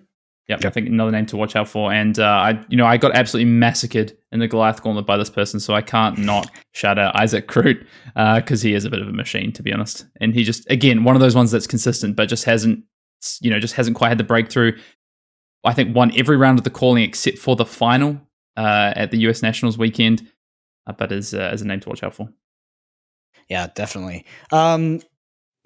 Yep, I think another name to watch out for. And I got absolutely massacred in the Goliath Gauntlet by this person, so I can't not shout out Isaac Crute because he is a bit of a machine, to be honest. And he just, again, one of those ones that's consistent, but just hasn't quite had the breakthrough. I think won every round of the calling except for the final at the US Nationals weekend, but is a name to watch out for. Yeah, definitely.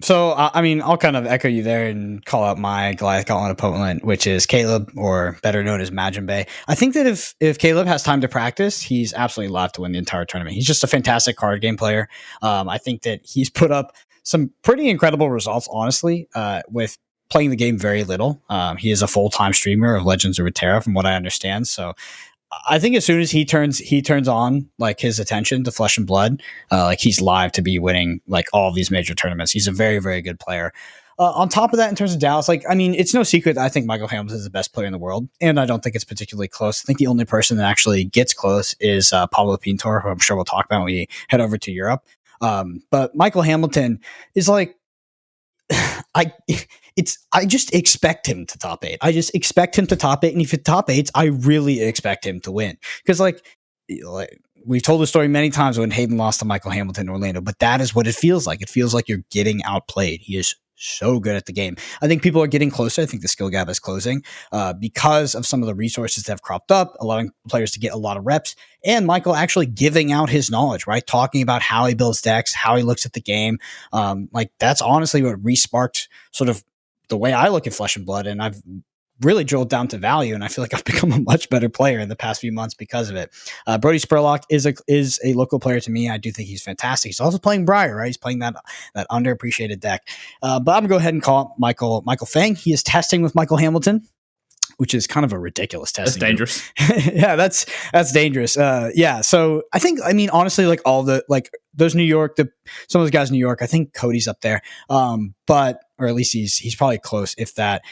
So, I'll kind of echo you there and call out my Goliath Gauntlet opponent, which is Caleb, or better known as Majinbay. I think that if Caleb has time to practice, he's absolutely live to win the entire tournament. He's just a fantastic card game player. I think that he's put up some pretty incredible results, honestly, with playing the game very little. He is a full-time streamer of Legends of Runeterra, from what I understand. So I think as soon as he turns on like his attention to Flesh and Blood, like he's live to be winning like all of these major tournaments. He's a very, very good player. On top of that, in terms of Dallas, it's no secret that I think Michael Hamilton is the best player in the world, and I don't think it's particularly close. I think the only person that actually gets close is Pablo Pintor, who I'm sure we'll talk about when we head over to Europe. But Michael Hamilton is like, I just expect him to top 8. I just expect him to top 8. And if it top 8s, I really expect him to win. Because we've told the story many times when Hayden lost to Michael Hamilton in Orlando, but that is what it feels like. It feels like you're getting outplayed. He is so good at the game. I think people are getting closer. I think the skill gap is closing because of some of the resources that have cropped up, allowing players to get a lot of reps, and Michael actually giving out his knowledge, right? Talking about how he builds decks, how he looks at the game. That's honestly what re-sparked sort of the way I look at Flesh and Blood, and I've really drilled down to value, and I feel like I've become a much better player in the past few months because of it. Brody Spurlock is a local player to me. I do think he's fantastic. He's also playing Briar, right? He's playing that underappreciated deck. But I'm going to go ahead and call Michael Fang. He is testing with Michael Hamilton, which is kind of a ridiculous testing. That's dangerous. Yeah, that's dangerous. Yeah. So I think, honestly, like all the, like those New York, some of those guys in New York, I think Cody's up there. Or at least he's probably close, if that.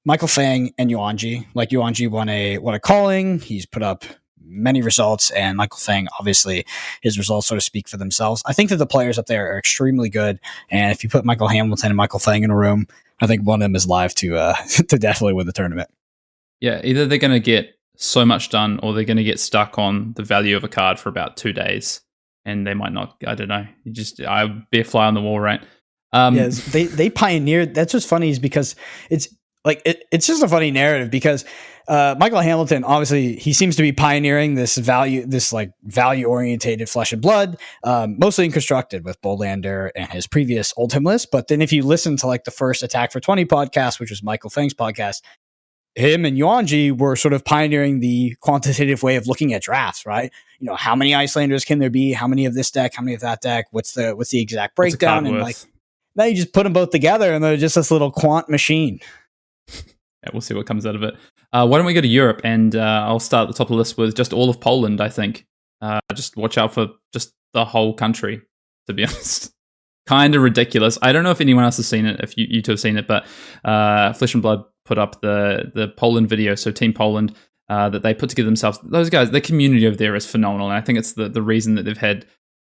Michael Fang and Yuanji. Like Yuanji won a calling. He's put up many results, and Michael Fang, obviously, his results sort of speak for themselves. I think that the players up there are extremely good, and if you put Michael Hamilton and Michael Fang in a room, I think one of them is live to definitely win the tournament. Yeah, either they're going to get so much done, or they're going to get stuck on the value of a card for about 2 days, and they might not. I don't know. I'd be a fly on the wall, right? Yes, they pioneered. That's what's funny is because it's just a funny narrative because Michael Hamilton, obviously, he seems to be pioneering this value orientated Flesh and Blood, mostly in Constructed with Bolander and his previous Oldhim list. But then if you listen to like the first Attack for 20 podcast, which was Michael Fang's podcast, him and Yuanji were sort of pioneering the quantitative way of looking at drafts, right? How many Icelanders can there be? How many of this deck? How many of that deck? What's the exact breakdown? And like now you just put them both together and they're just this little quant machine. Yeah, we'll see what comes out of it. Why don't we go to Europe? And I'll start at the top of the list with just all of Poland, I think. Just watch out for just the whole country, to be honest. Kind of ridiculous. I don't know if anyone else has seen it, if you two have seen it, but Flesh and Blood put up the Poland video, so Team Poland, that they put together themselves. Those guys, the community over there is phenomenal, and I think it's the reason that they've had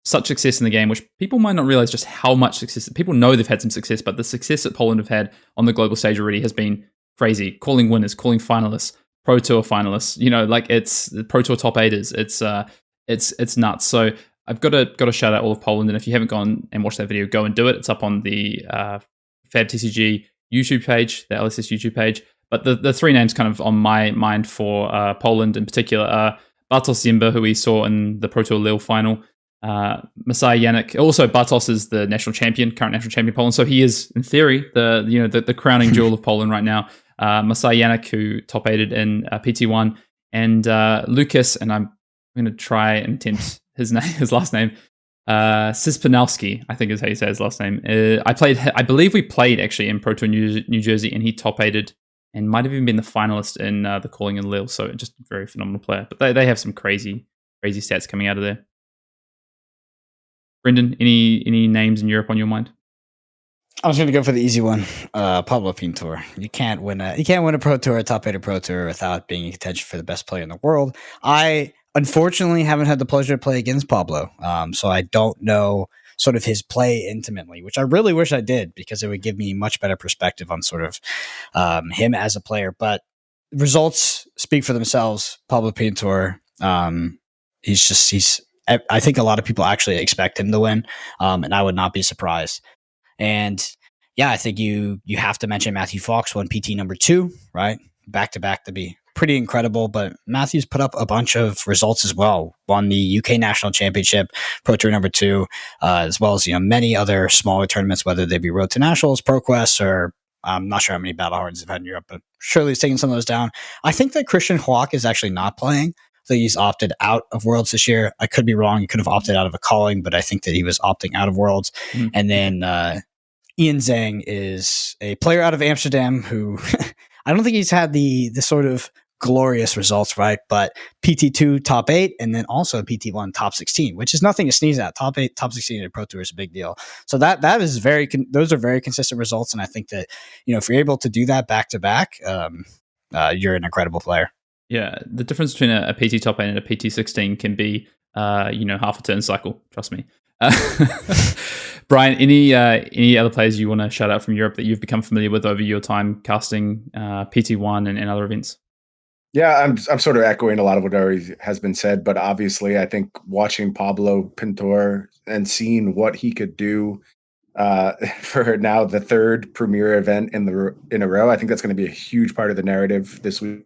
such success in the game, which people might not realize just how much success. People know they've had some success, but the success that Poland have had on the global stage already has been crazy. Calling winners, calling finalists, Pro Tour finalists. It's Pro Tour top 8ers. It's nuts. So I've got to shout out all of Poland, and if you haven't gone and watched that video, go and do it. It's up on the FabTCG YouTube page, the LSS YouTube page. But the three names kind of on my mind for Poland in particular are Bartosz Ziemba, who we saw in the Pro Tour Lille final. Masai Yannick. Also, Bartosz is the current national champion Poland. So he is, in theory, the crowning jewel of Poland right now. Masai Yannick, who top aided in PT1, and Lucas, and I'm going to try and attempt his last name. Sispanowski, I think is how you say his last name. I believe we played actually in Pro Tour New Jersey, and he top aided and might have even been the finalist in the calling in Lille. So just a very phenomenal player. But they have some crazy stats coming out of there. Brendan, any names in Europe on your mind? I was going to go for the easy one, Pablo Pintor. You can't win a Pro Tour, a top-8 Pro Tour without being in contention for the best player in the world. I unfortunately haven't had the pleasure to play against Pablo, so I don't know sort of his play intimately, which I really wish I did because it would give me much better perspective on sort of him as a player. But results speak for themselves. Pablo Pintor, I think a lot of people actually expect him to win, and I would not be surprised. And yeah, I think you have to mention Matthew Fox won PT number 2, right? Back to back to be pretty incredible, but Matthew's put up a bunch of results as well. Won the UK National Championship, Pro Tour number 2, as well as many other smaller tournaments, whether they be Road to Nationals, ProQuest, or I'm not sure how many Battle Hardens they've had in Europe, but surely he's taking some of those down. I think that Christian Huak is actually not playing. I think he's opted out of Worlds this year. I could be wrong. He could have opted out of a calling, but I think that he was opting out of Worlds. Mm-hmm. And then Ian Zhang is a player out of Amsterdam who I don't think he's had the sort of glorious results, right? But PT2 top 8 and then also PT1 top 16, which is nothing to sneeze at. Top 8, top 16 in Pro Tour is a big deal. So that is those are very consistent results, and I think that if you're able to do that back to back, you're an incredible player. Yeah, the difference between a PT top 8 and a PT 16 can be half a turn cycle. Trust me. Bryan, any other players you want to shout out from Europe that you've become familiar with over your time casting PT1 and other events? Yeah, I'm sort of echoing a lot of what already has been said, but obviously I think watching Pablo Pintor and seeing what he could do for now the third premier event in a row, I think that's going to be a huge part of the narrative this week.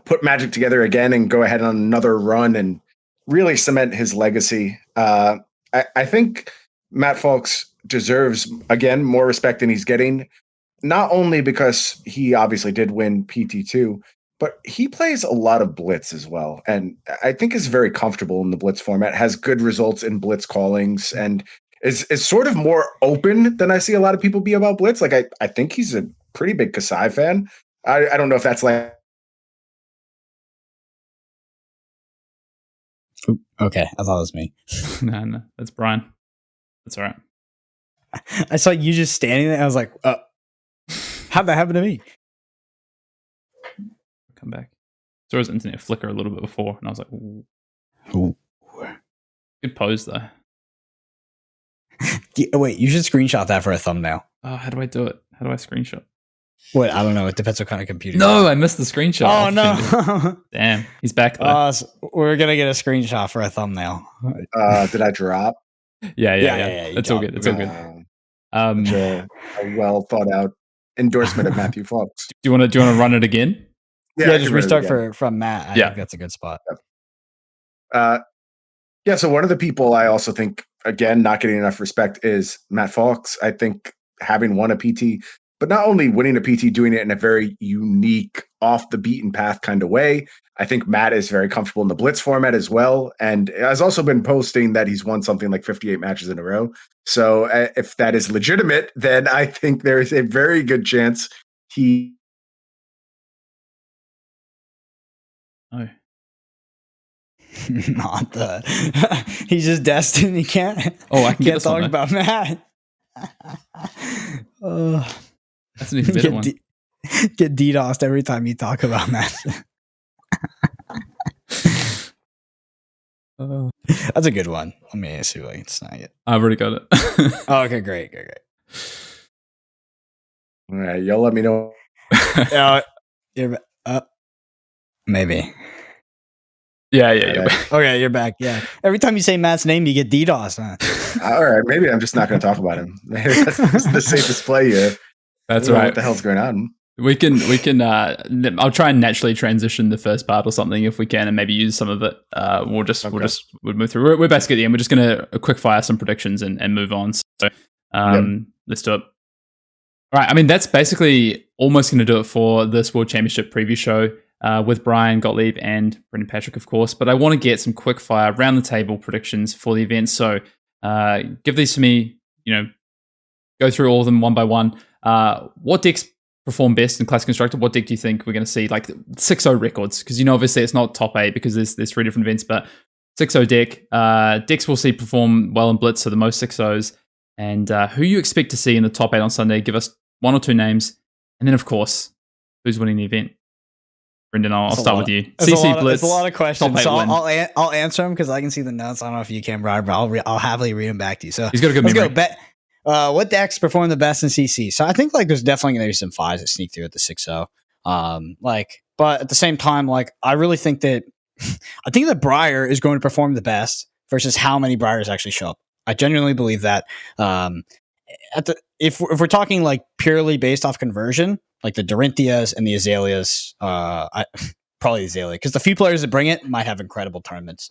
Put Magic together again and go ahead on another run and really cement his legacy. I think Matt Fox deserves, again, more respect than he's getting, not only because he obviously did win PT2, but he plays a lot of Blitz as well. And I think is very comfortable in the Blitz format, has good results in Blitz callings, and is sort of more open than I see a lot of people be about Blitz. Like, I think he's a pretty big Kasai fan. I don't know if that's like... Okay, I thought it was me. No, that's Bryan. That's all right. I saw you just standing there. I was like, how'd that happen to me? Come back. Saw his internet flicker a little bit before, and I was like, ooh. Good pose, though. Wait, you should screenshot that for a thumbnail. Oh, how do I do it? How do I screenshot? What? I don't know. It depends what kind of computer. No, I missed the screenshot. Oh, no. Damn, he's back though. So we're going to get a screenshot for a thumbnail. Did I drop? Yeah. It's all good. It's all good. A well thought out endorsement of Matthew Fox. Do you want to run it again? Yeah, just restart from Matt. I think that's a good spot. Yeah, so one of the people I also think, again, not getting enough respect is Matt Fox. I think having won a PT, but not only winning a PT, doing it in a very unique, off the beaten path kind of way. I think Matt is very comfortable in the Blitz format as well, and has also been posting that he's won something like 58 matches in a row. So if that is legitimate, then I think there is a very good chance he... Oh. Not the... He's just destined. He can't... Oh, I can't talk about Matt. That's an even better one. Get DDoSed every time you talk about Matt. That's a good one. Let me see if I can snag it. I've already got it. Oh, okay, great. All right, y'all let me know. You're maybe. Yeah. You're back. Okay, you're back. Yeah. Every time you say Matt's name, you get DDoS. Huh? All right, maybe I'm just not going to talk about him. Maybe that's the safest play here. That's right. What the hell's going on? We can. I'll try and naturally transition the first part or something if we can, and maybe use some of it. We'll move through. We're basically at the end. We're just gonna quick fire some predictions and move on. So, let's do it. All right. I mean, that's basically almost going to do it for this World Championship preview show with Bryan Gottlieb and Brendan Patrick, of course. But I want to get some quick fire round the table predictions for the event. So give these to me. Go through all of them one by one. What decks perform best in Classic Constructor? What deck do you think we're going to see? Like 6-0 records, because obviously it's not top 8 because there's 3 different events, but 6-0 deck. Decks we'll see perform well in Blitz, so the most 6-0s. And who you expect to see in the top 8 on Sunday? Give us 1 or 2 names. And then, of course, who's winning the event? Brendan, I'll start with you. CC Blitz. It's a lot of questions, so win. I'll answer them because I can see the notes. I don't know if you can, Brian, but I'll happily read them back to you. So he's got a good memory. Let's go. What decks perform the best in CC? So I think there's definitely going to be some 5s that sneak through at the 6-0. But at the same time, I really think that Briar is going to perform the best versus how many Briars actually show up. I genuinely believe that. If we're talking purely based off conversion, like the Dorinthias and the Azaleas, probably Azalea, because the few players that bring it might have incredible tournaments.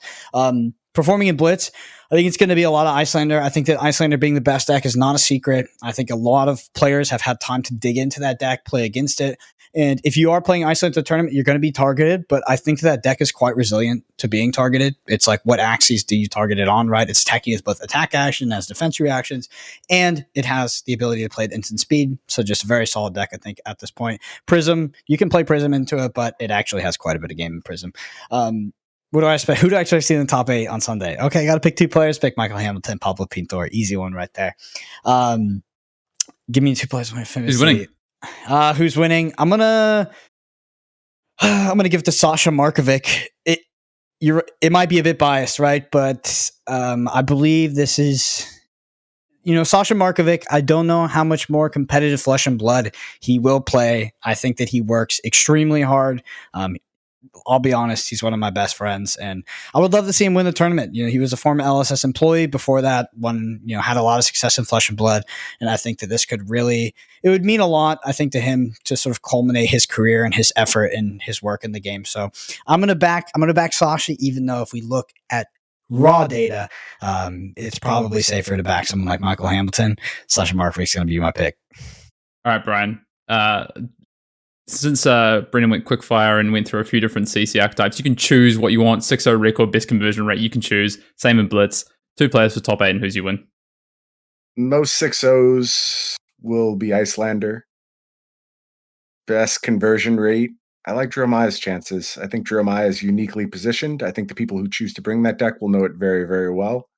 Performing in Blitz, I think it's going to be a lot of Icelander. I think that Icelander being the best deck is not a secret. I think a lot of players have had time to dig into that deck, play against it. And if you are playing Icelander tournament, you're going to be targeted, but I think that deck is quite resilient to being targeted. It's what axes do you target it on, right? It's techy as both attack action as defense reactions, and it has the ability to play at instant speed. So just a very solid deck, I think, at this point. Prism, you can play Prism into it, but it actually has quite a bit of game in Prism. What do I expect? Who do I actually see in the top 8 on Sunday? Okay, got to pick 2 players. Pick Michael Hamilton, Pablo Pintor. Easy one right there. Give me 2 players. Who's winning? Who's winning? I'm gonna give it to Sasha Markovic. It might be a bit biased, right? But I believe this is, Sasha Markovic. I don't know how much more competitive Flesh and Blood he will play. I think that he works extremely hard. I'll be honest, he's one of my best friends, and I would love to see him win the tournament. He was a former LSS employee before that, had a lot of success in Flesh and Blood, and I think that this it would mean a lot, I think, to him to sort of culminate his career and his effort and his work in the game. So I'm gonna back Sasha, even though if we look at raw data, it's probably safer to back someone like Michael Hamilton. Sasha Markovic's gonna be my pick. All right, Brian. Since Brendan went quickfire and went through a few different CC archetypes, you can choose what you want. 6-0 record, best conversion rate, you can choose. Same in Blitz. 2 players for top 8, and who's you win? Most 6-0s will be Icelander. Best conversion rate. I like Jeremiah's chances. I think Jeremiah is uniquely positioned. I think the people who choose to bring that deck will know it very, very well.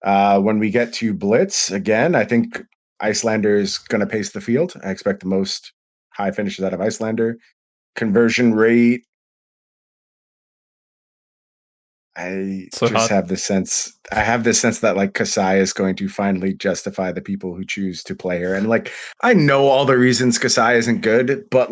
When we get to Blitz, again, I think Icelander is going to pace the field. I expect the most high finishes out of Icelander. Conversion rate. I have this sense that Kasai is going to finally justify the people who choose to play her. And I know all the reasons Kasai isn't good, but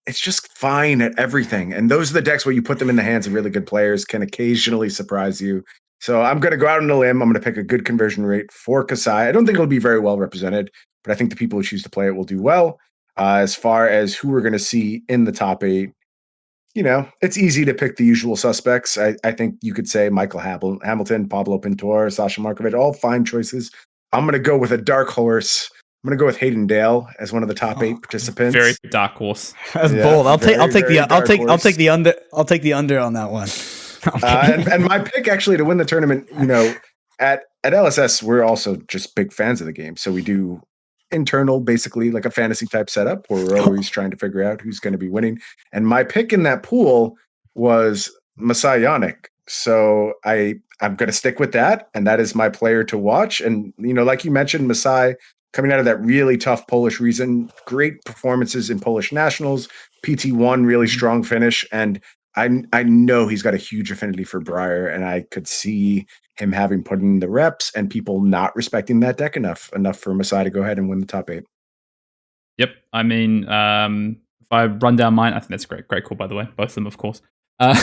it's just fine at everything. And those are the decks where you put them in the hands of really good players, can occasionally surprise you. So I'm going to go out on a limb. I'm going to pick a good conversion rate for Kasai. I don't think it'll be very well represented, but I think the people who choose to play it will do well. As far as who we're going to see in the top 8, it's easy to pick the usual suspects. I think you could say Michael Hamilton, Pablo Pintor, Sasha Markovic, all fine choices. I'm going to go with a dark horse. I'm going to go with Hayden Dale as one of the top 8 participants. Very dark horse. That's bold. I'll take the under on that one. And my pick actually to win the tournament, at LSS, we're also just big fans of the game. So we do internal, basically like a fantasy type setup where we're always trying to figure out who's going to be winning. And my pick in that pool was Masai Yannick. So I'm going to stick with that. And that is my player to watch. And, like you mentioned, Masai coming out of that really tough Polish region, great performances in Polish nationals, PT1, really strong finish. And I know he's got a huge affinity for Briar, and I could see him having put in the reps and people not respecting that deck enough for Masai to go ahead and win the top 8. Yep. I mean, if I run down mine, I think that's great. Great call, by the way. Both of them, of course. I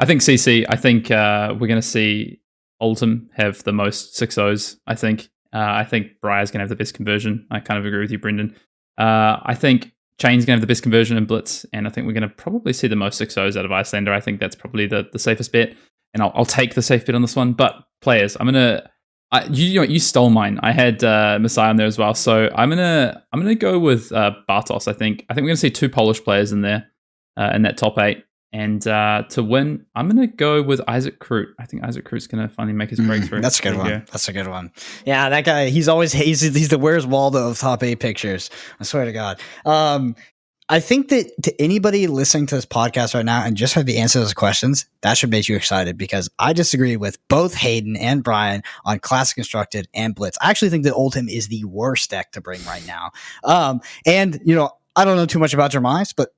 think CC. I think we're going to see Oldham have the most 6-0s. I think Briar's going to have the best conversion. I kind of agree with you, Brendan. I think Chain's going to have the best conversion in Blitz, and I think we're going to probably see the most 6-0s out of Icelander. I think that's probably the safest bet, and I'll take the safe bet on this one. But players, you stole mine. I had Messiah on there as well, so I'm gonna go with Bartos. I think we're gonna see 2 Polish players in there in that top 8, and to win, I'm gonna go with Isaac Kroot. I think Isaac Kroot's gonna finally make his breakthrough. That's a good one. That's a good one. Yeah, that guy. He's the Where's Waldo of top 8 pictures. I swear to God. I think that to anybody listening to this podcast right now and just have the answer to those questions, that should make you excited, because I disagree with both Hayden and Bryan on Classic Constructed and Blitz. I actually think that Oldhim is the worst deck to bring right now. And, I don't know too much about your minds, but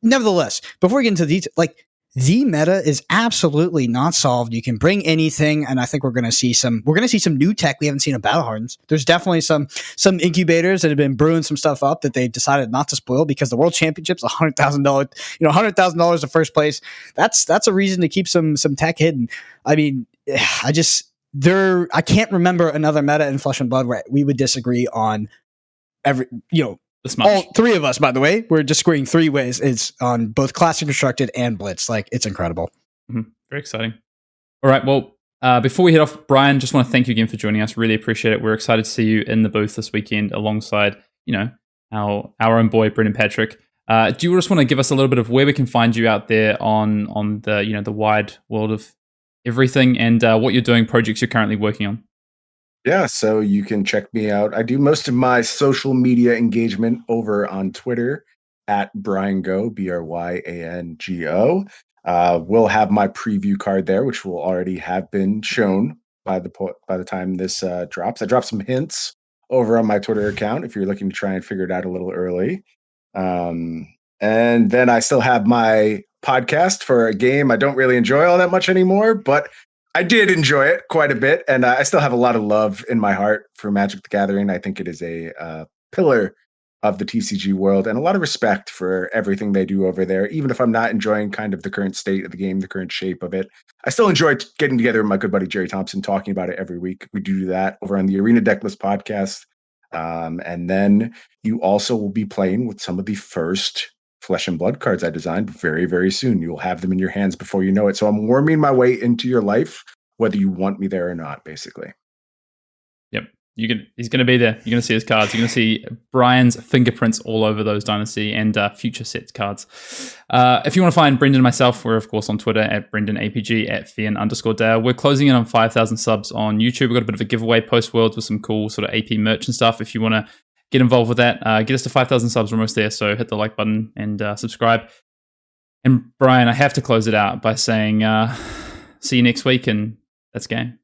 nevertheless, before we get into the detail, the meta is absolutely not solved. You can bring anything, and I think we're going to see some new tech we haven't seen in Battle Hardens. There's definitely some incubators that have been brewing some stuff up that they've decided not to spoil, because the World Championship's $100,000. $100,000 to first place. That's a reason to keep some tech hidden. I mean, I can't remember another meta in Flesh and Blood where we would disagree on every all 3 of us, by the way, we're disagreeing 3 ways. It's on both Classic Constructed and Blitz. It's incredible. Mm-hmm. Very exciting. All right. Well, before we head off, Bryan, just want to thank you again for joining us. Really appreciate it. We're excited to see you in the booth this weekend alongside, our own boy, Brendan Patrick. Do you just want to give us a little bit of where we can find you out there on the, the wide world of everything, and what you're doing, projects you're currently working on? Yeah, so you can check me out. I do most of my social media engagement over on Twitter at BryanGo, BryanGo. We'll have my preview card there, which will already have been shown by the time this drops. I dropped some hints over on my Twitter account if you're looking to try and figure it out a little early. And then I still have my podcast for a game I don't really enjoy all that much anymore, but I did enjoy it quite a bit, and I still have a lot of love in my heart for Magic the Gathering. I think it is a pillar of the TCG world, and a lot of respect for everything they do over there. Even if I'm not enjoying kind of the current state of the game, the current shape of it, I still enjoy getting together with my good buddy Jerry Thompson, talking about it every week. We do that over on the Arena Decklist podcast. And then you also will be playing with some of the first Flesh and Blood cards I designed very, very soon. You will have them in your hands before you know it. So I'm worming my way into your life, whether you want me there or not, basically. Yep. He's going to be there. You're going to see his cards. You're going to see Bryan's fingerprints all over those Dynasty and future sets cards. If you want to find Brendan and myself, we're of course on Twitter at BrendanAPG, at Fian_Dale. We're closing in on 5,000 subs on YouTube. We've got a bit of a giveaway post-Worlds with some cool sort of AP merch and stuff. If you want to get involved with that, get us to 5,000 subs. We're almost there. So hit the like button and subscribe. And Bryan, I have to close it out by saying, see you next week, and that's game.